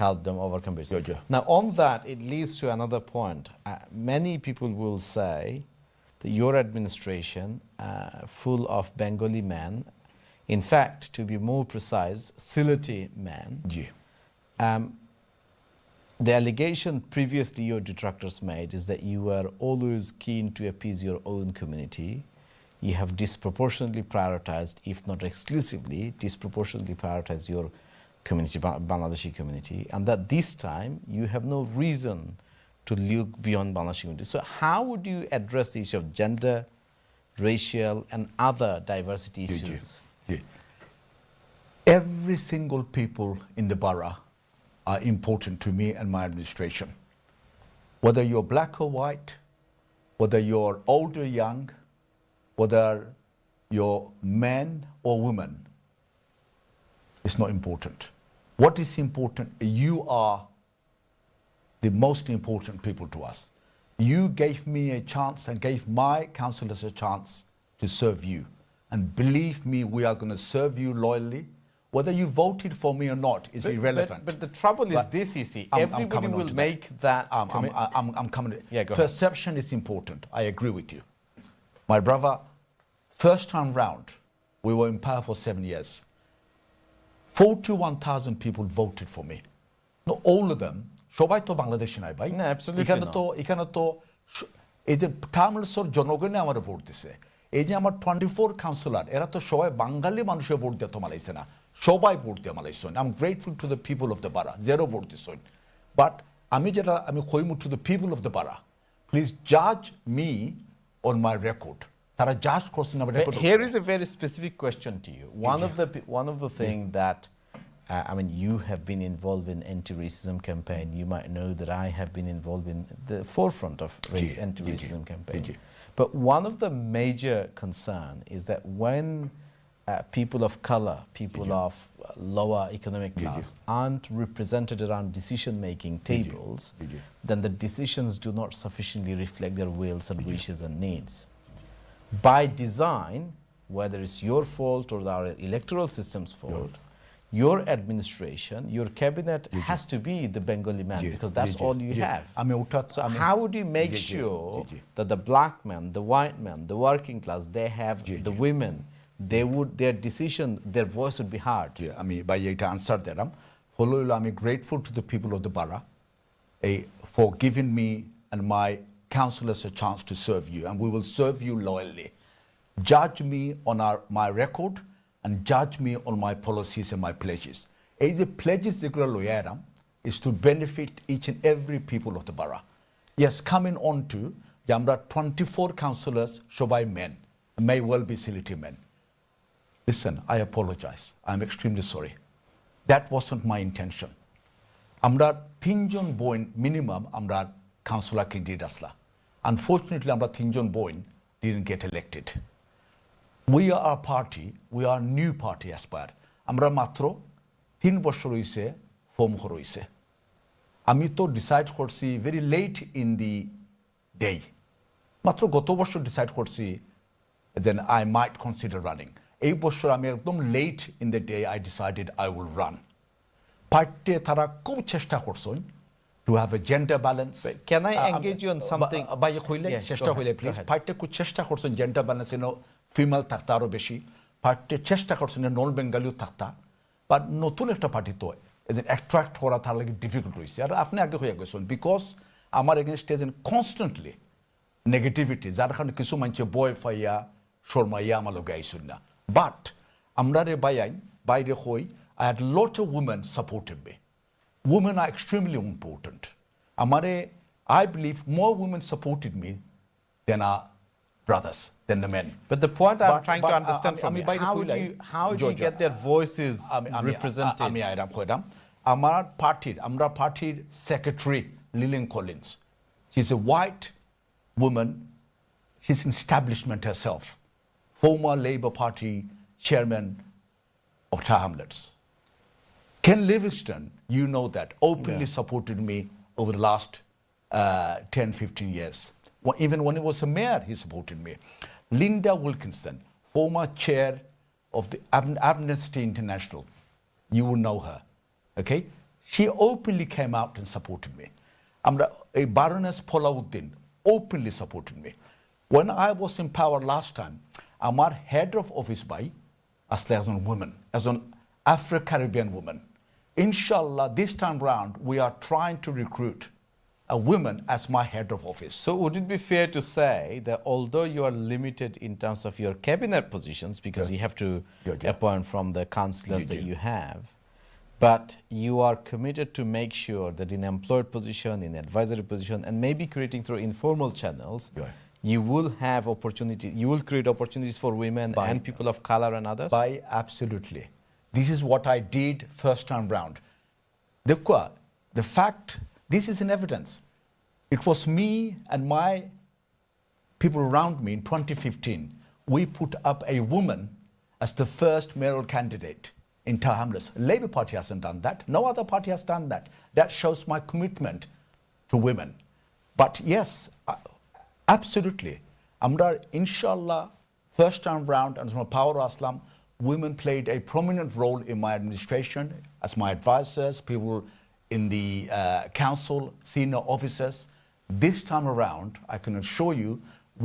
A: help them overcome this. Now on that, it leads to another point. Many people will say that your administration, full of Bengali men, in fact, to be more precise, Sylheti men, the allegation previously your detractors made is that you were always keen to appease your own community. You have disproportionately prioritized, if not exclusively, disproportionately prioritized your community, Bangladeshi community, and that this time you have no reason to look beyond Bangladeshi community. So how would you address the issue of gender, racial, and other diversity issues?
B: Every single people in the borough are important to me and my administration. Whether you're black or white, whether you're old or young, whether you're man or woman, it's not important. What is important, you are the most important people to us. You gave me a chance and gave my councillors a chance to serve you. And believe me, we are going to serve you loyally. Whether you voted for me or not is irrelevant.
A: But the trouble is this, you see, everybody will make that.
B: I'm coming.
A: Yeah, go
B: Perception is important. I agree with you. My brother, first time round, we were in power for 7 years. 41,000 people voted for me. Not all of them. সবাই তো বাংলাদেশি নাই ভাই।
A: No, absolutely
B: এখানে তো এই যে টার্মসর জনগণে আমার ভোট দিছে। এই যে আমার 24 কাউন্সিলর এরা তো সবাই বাঙালি মানুষের ভোট দিয়ে তো মালাইছে না। সবাই ভোট দিয়ে মালাইছেন। I'm grateful to the people of the borough. Zero vote দিছেন। But আমি কইমু to the people of the borough. Please judge me on my record. তারা জাজ করছেন আমার record.
A: Here is a very specific question to you. One of the thing that I mean, you have been involved in anti-racism campaign. You might know that I have been involved in the forefront of anti-racism campaign. But one of the major concern is that when people of color, people of lower economic class aren't represented around decision-making tables, then the decisions do not sufficiently reflect their wills and wishes and needs. By design, whether it's your fault or our electoral system's fault, your administration, your cabinet has to be the Bengali man because that's all you have. So how would you make sure that the black man, the white man, the working class, they have the women, their decision, their voice would be heard?
B: আমি by এটা answer দিলাম হলো আমি grateful to the people of the borough for giving me and my councillors a chance to serve you, and we will serve you loyally. Judge me on my record and judge me on my policies and my pledges. The pledges is to benefit each and every people of the borough. Yes, coming on to যে আমরা 24 councillors সবাই men, may well be sility men. Listen, I apologize. I'm extremely sorry. That wasn't my intention. আমরা 3 জন বোন minimum আমরা councillor candidate আসলা. Unfortunately, আমরা 3 জন বোন didn't get elected. We are a party, we are a new party aspire. আমরা মাত্র 3 বছর হইছে ফর্ম হইছে। আমি তো ডিসাইড করছি very late in the day. মাত্র গত বছর ডিসাইড করছি then I might consider running. এই বছর আমি একদম late in the day I decided I will run. Party তারা খুব চেষ্টা করছেন to have a gender balance.
A: But can I engage you on something?
B: বাই হইলে চেষ্টা হইলে প্লিজ পার্টি খুব চেষ্টা করছেন জেন্ডার ব্যালেন্স ফিমেল থাকতা আরও বেশি পার্টি চেষ্টা করছেন নন বেঙ্গালিও থাকতা বাট নতুন একটা পার্টি তো অ্যাট্রাক্ট করা তার লাগে ডিফিকাল্ট হয়েছে আর আপনি আগে হয়ে গেছেন বিকজ আমার এগেনস্ট কনস্ট্যান্টলি নেগেটিভিটি যার কারণে কিছু মানুষে বয় ফাইয়া শর্মাইয়া আমার লগে আইসুন না বাট আমরা রে বাইরে হই I had a lot of women supported me. Women are extremely important. I believe more women supported me than our brothers, than the men.
A: But the point I'm trying to understand from you, how do you get their voices represented?
B: Our party's secretary, Lillian Collins, she's a white woman. She's an establishment herself. Former Labour Party chairman of Hamlets. Ken Livingston, you know that, openly supported me over the last 10, 15 years. Even when he was a mayor, he supported me. Linda Wilkinson, former chair of the Amnesty International, you will know her, okay? She openly came out and supported me. A Baroness Polauddin openly supported me. When I was in power last time, our head of office as a woman, as an Afro-Caribbean woman. Inshallah, this time round, we are trying to recruit a woman as my head of office.
A: So would it be fair to say that although you are limited in terms of your cabinet positions, because you have to appoint from the councillors that you have, but you are committed to make sure that in employed position, in advisory position, and maybe creating through informal channels, you will have opportunity, you will create opportunities for women and people of color and others?
B: Absolutely. This is what I did first time round. The fact, this is in evidence. It was me and my people around me in 2015. We put up a woman as the first mayoral candidate in Hamlets. Labour Party hasn't done that. No other party has done that. That shows my commitment to women. But yes, absolutely. Amra, inshallah, first time round, and from Power Aslam, women played a prominent role in my administration as my advisors, people in the council, senior officers. This time around, I can assure you,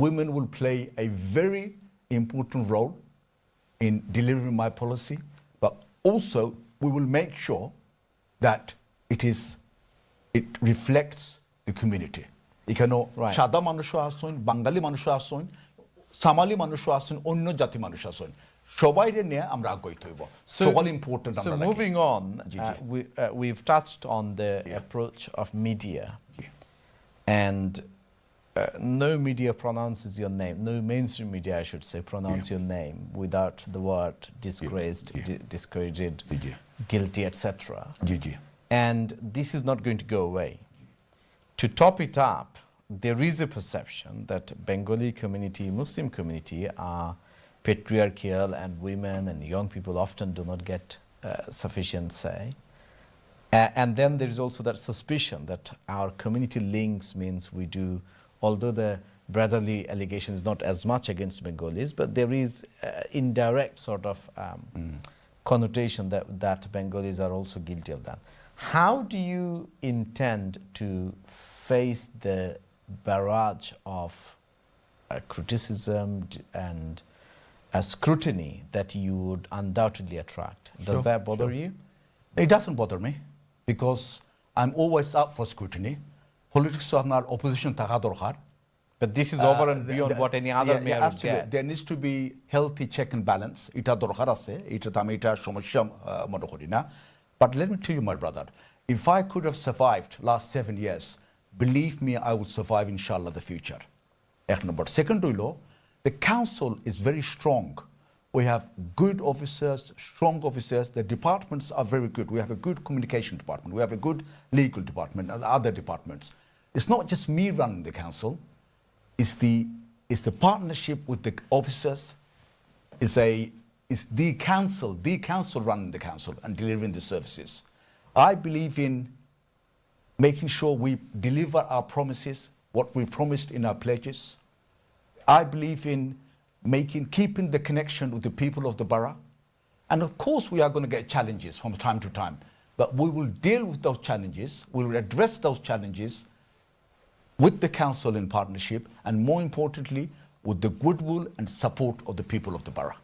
B: women will play a very important role in delivering my policy, but also we will make sure that it reflects the community. এখানে সাদা মানুষও আসুন, বাঙালি মানুষও আসুন, সামালি মানুষও আসুন, অন্য জাতি মানুষ আসুন। সবাইরে নিয়ে আমরা আগ্রহী হইব। So all important.
A: So moving on, we've touched on the approach of media, and no media pronounces your name. No mainstream media, I should say, pronounce your name without the word disgraced, discredited, guilty, etc. And this is not going to go away. To top it up, there is a perception that Bengali community, Muslim community are patriarchal, and women and young people often do not get sufficient say. And then there is also that suspicion that our community links means we do, although the brotherly allegations, not as much against Bengalis, but there is indirect sort of connotation that Bengalis are also guilty of that. How do you intend to face the barrage of criticism and scrutiny that you would undoubtedly attract? Does that bother you?
B: It doesn't bother me because I'm always up for scrutiny. Politics of our opposition থাকা দরকার.
A: But this is over and beyond what any other mayor would get.
B: There needs to be healthy check and balance. এটা দরকার আছে, এটাতে আমি এটা সমস্যা মনে করি না. But let me tell you, my brother, if I could have survived last 7 years, believe me, I would survive, inshallah, the future. এক number. Second, the council is very strong. We have good officers, strong officers. The departments are very good. We have a good communication department. We have a good legal department and other departments. It's not just me running the council. It's the partnership with the officers. It's the council running the council and delivering the services. I believe in making sure we deliver our promises, what we promised in our pledges. I believe in keeping the connection with the people of the borough. And of course we are going to get challenges from time to time, but we will deal with those challenges, we will address those challenges with the council in partnership, and more importantly, with the goodwill and support of the people of the borough.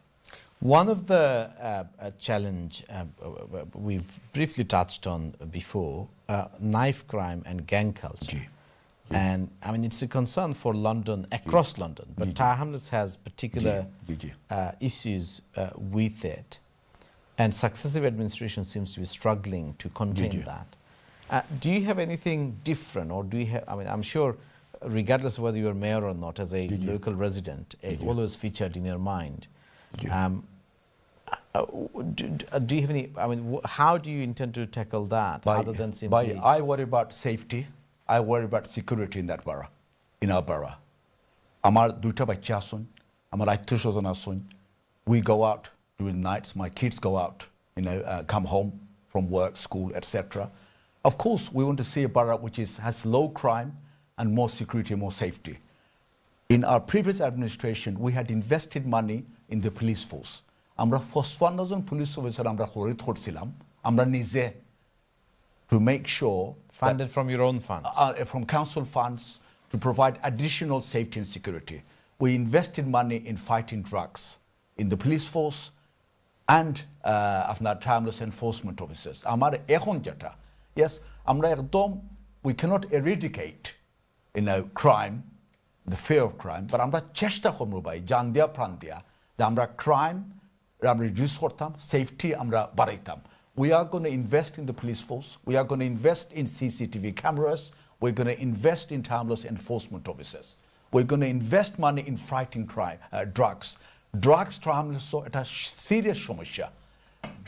A: One of the challenge we've briefly touched on before, knife crime and gang culture. And I mean, it's a concern for London, across London, but Hamlets has particular issues with it. And successive administration seems to be struggling to contain that. Do you have anything different, or do you have, I mean, I'm sure regardless of whether you're mayor or not, as a local resident, it always featured in your mind. Do you have any, I mean, how do you intend to tackle that other than simply?
B: I worry about safety. I worry about security in that borough, in our borough. Amar duita bachcha asun, amar aityo-swajan asun. We go out during nights. My kids go out, come home from work, school, etc. Of course, we want to see a borough which has low crime and more security, more safety. In our previous administration, we had invested money in the police force. Amra 55 police officer amra খরিদ করছিলাম, আমরা নিজে, to make sure
A: funded from your own funds,
B: from council funds, to provide additional safety and security. We invested money in fighting drugs in the police force and আপনার timeless enforcement officers. আমার এখন যেটা, yes, আমরা একদম, we cannot eradicate crime, the fear of crime, but আমরা চেষ্টা করব ভাই জান দিয়া প্রাণ দিয়া যে আমরা crime আমরা reduce করতাম, safety আমরা বাড়াইতাম. We are going to invest in the police force. We are going to invest in CCTV cameras. We're going to invest in timeless enforcement officers. We're going to invest money in fighting crime, drugs. Drugs timeless so এটা serious সমস্যা.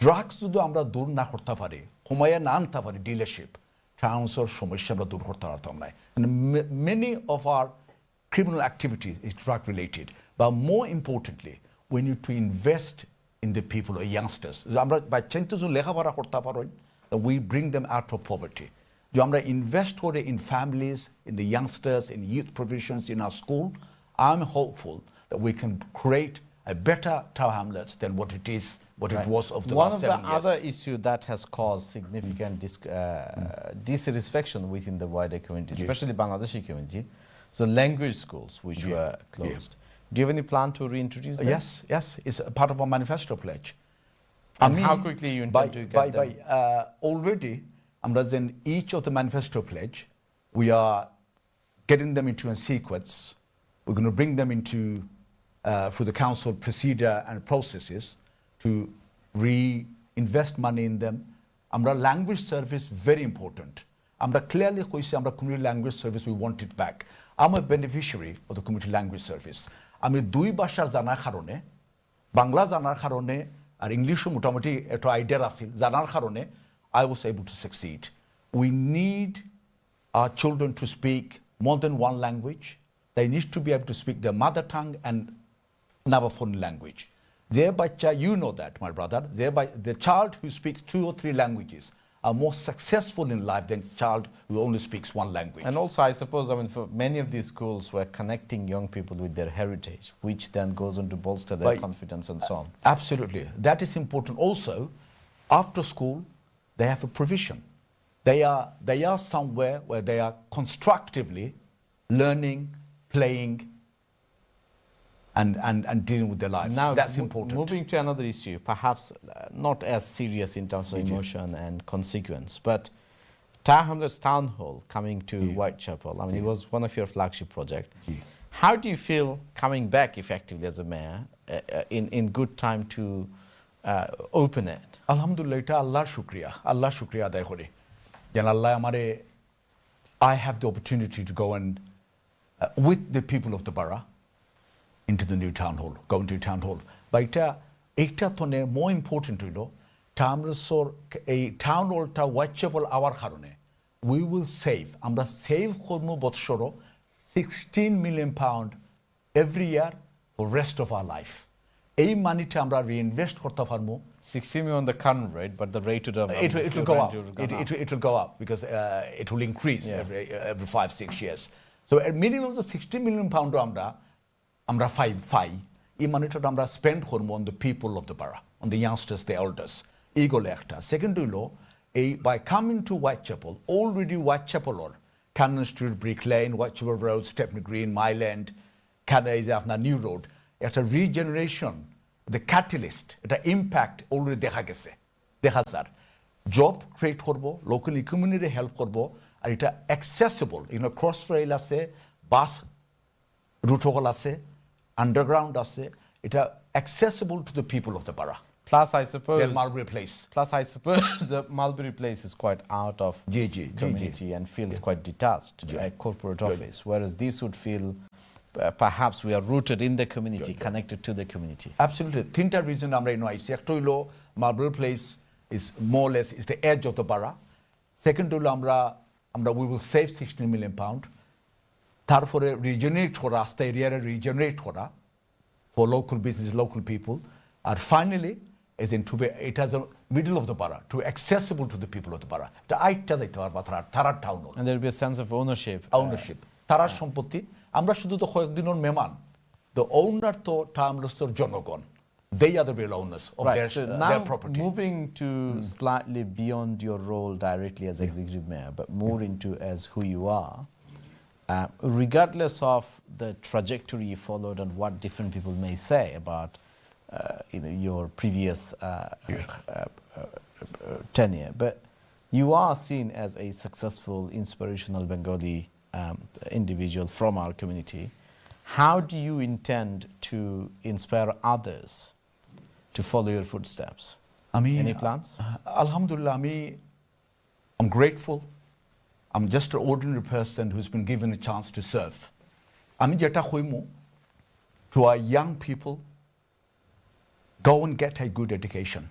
B: Drugs যদি আমরা দূর না করতে পারি, কমাইয়া না আনতে পারি ডিলারশিপ, ট্রান্সফার সমস্যা আমরা দূর করতে পারতাম না. And many of our criminal activities is drug related. But more importantly, we need to invest in the people or youngsters. আমরা বাচ্চাদের জন্য লেখাপড়া করতে পারি, we bring them out of poverty. যে আমরা invest করে in families, in the youngsters, in youth provisions in our school, I'm hopeful that we can create a better Talha Hamlets than what it was of the last 7 years.
A: One of the other issues that has caused significant dissatisfaction within the wider community, especially Bangladeshi community, so language schools which were closed. Do you have any plan to reintroduce them?
B: Yes, it's a part of our manifesto pledge.
A: And how quickly you intend to get them?
B: Already, in each of the manifesto pledge, we are getting them into a sequence. We're going to bring them into, through the council procedure and processes to reinvest money in them. Amra language service, very important. Amra clearly কইছি আমরা community language service, we want it back. I'm a beneficiary of the community language service. আমি দুই ভাষা জানার কারণে, বাংলা জানার কারণে আর ইংলিশও মোটামুটি একটা আইডিয়া আছে জানার কারণে I was able to succeed. We need our children to speak more than one language. They need to be able to speak their mother tongue and another foreign language. Thereby, you know that, my brother, thereby the child who speaks 2 or 3 languages, are more successful in life than child who only speaks one language.
A: And also, I suppose, I mean, for many of these schools were connecting young people with their heritage, which then goes on to bolster their confidence and so on.
B: Absolutely. That is important. Also, after school, they have a provision. They are somewhere where they are constructively learning, playing, and dealing with their lives.
A: Now,
B: that's important.
A: Moving to another issue, perhaps not as serious in terms of emotion and consequence, but Hamlets Town Hall coming to Whitechapel, I mean, it was one of your flagship projects. How do you feel coming back effectively as a mayor in good time to open it?
B: Alhamdulillah, এটা আল্লাহর শুকরিয়া আদায় করি যেন আল্লাহ আমারে I have the opportunity to go and with the people of the borough into the new town hall, go into town hall. But এটা তনে more important হইলো টামরসর এই টাউন হলটা Whitechapel আওয়ার কারণে we will save, আমরা save করব বৎসরও £16 million every year for rest of our life. এই মানিটা আমরা reinvest করতে পারবো
A: 60 million on the current rate, but the rate would have
B: it will go up. It will go up because it will increase every 5-6 years. So at minimum of £60 million আমরা পাই এই মানিটা আমরা spend করবো on the people of the borough, on the youngsters, the elders. এইগুলো একটা second হইল এই by coming to Whitechapel, already Whitechapel or Cannon Street, Brick Lane, Whitechapel Road, Stepney Green, Myland, Canada is আপনার new road একটা regeneration the catalyst এটা impact already দেখা sir job create করবো local ইকোনমিতে help করবো আর এটা accessible cross rail আছে বাস রুটসকল আছে underground আছে এটা accessible to the people of the borough.
A: Plus, I suppose the Mulberry Place is quite out of community and feels quite detached, a corporate office, whereas this would feel perhaps we are rooted in the community, connected to the community.
B: Absolutely. তিনটা reason আমরা আইছি একটা হইলো Mulberry Place is more or less is the edge of the borough. Second হইলো আমরা we will save £16 million. তারপরে regenerate করা রাস্তা এরিয়ারে regenerate করা for local business, local people. And finally, it has a middle of the borough, to accessible to the people of the borough. The আইটা যাইতে পারবা তারা town hall.
A: And there will be a sense of ownership.
B: তারার সম্পত্তি আমরা শুধু তো কয়েকদিনের মেহমান। The owner তো টাউনসের জনগণ। They are the real owners of their property.
A: Moving to slightly beyond your role directly as executive mayor, but more into as who you are, regardless of the trajectory you followed and what different people may say about your previous tenure, but you are seen as a successful, inspirational Bengali individual from our community. How do you intend to inspire others to follow your footsteps? Any plans?
B: Alhamdulillah, I'm grateful. I'm just an ordinary person who's been given a chance to serve. Jeta khuimu to our young people, go and get a good education.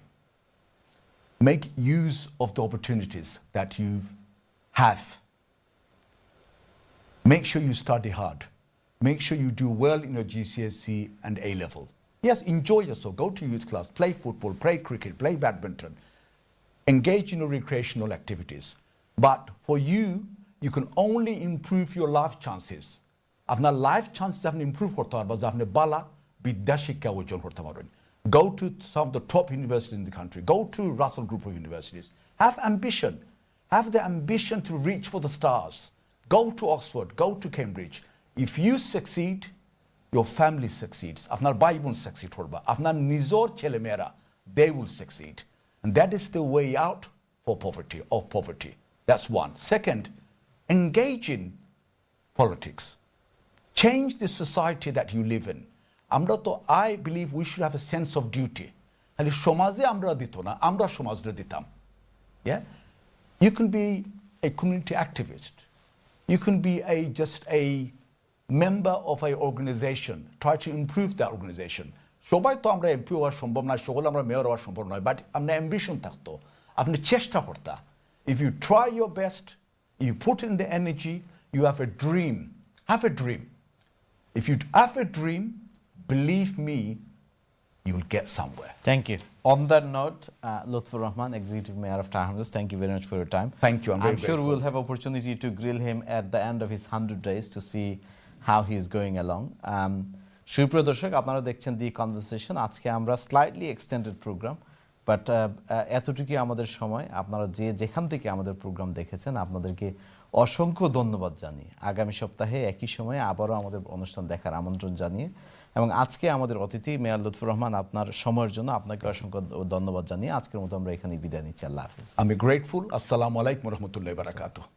B: Make use of the opportunities that you have. Make sure you study hard. Make sure you do well in your GCSE and A-level. Yes, enjoy yourself. Go to youth class, play football, play cricket, play badminton. Engage in your recreational activities. But for you, you can only improve your life chances. আপনার life chances আপনি improve করতে পারবেন যে আপনি বালা বিদ্যা শিক্ষা অর্জন করতে পারবেন। Go to some of the top universities in the country. Go to Russell Group of Universities. Have ambition. Have the ambition to reach for the stars. Go to Oxford. Go to Cambridge. If you succeed, your family succeeds. আপনার ভাই বোন succeed করবে। আপনার নিজের ছেলেমেয়েরা, they will succeed. And that is the way out for poverty. That's one. Second, engage in politics. Change the society that you live in. I believe we should have a sense of duty. And if সমাজে আমরা দিত না, আমরা সমাজে দিতাম. Yeah? You can be a community activist. You can be just a member of an organization. Try to improve that organization. সবাই তো আমরা এমপি হওয়া সম্ভব না, সকল আমরা মেয়র হওয়া সম্ভব নয়, বাট আপনার অ্যাম্বিশন থাকতো, আপনি চেষ্টা করতা। If you try your best, you put in the energy, you have a dream. Have a dream. If you have a dream, believe me, you will get somewhere.
A: Thank you. On that note, Lutfur Rahman, Executive Mayor of Hamlets, thank you very much for your time.
B: Thank you.
A: I'm sure we'll have opportunity to grill him at the end of his 100 days to see how he is going along. সুপ্রিয় দর্শক, আপনারা দেখছেন দি conversation. আজকে আমরা slightly extended programme, but এতটুকুই আমাদের সময়। আপনারা যেখান থেকে আমাদের প্রোগ্রাম দেখেছেন আপনাদেরকে অসংখ্য ধন্যবাদ জানিয়ে আগামী সপ্তাহে একই সময়ে আবারও আমাদের অনুষ্ঠান দেখার আমন্ত্রণ জানিয়ে, এবং আজকে আমাদের অতিথি মেয়র লুৎফুর রহমান, আপনার সময়ের জন্য আপনাকে অসংখ্য ধন্যবাদ জানিয়ে আজকের মতো আমরা এখানে বিদায় নিচ্ছি। আল্লাহ হাফিজ।
B: আমি গ্রেটফুল। আসসালামু আলাইকুম রহমতুল্লাহ বারাকাতুহু।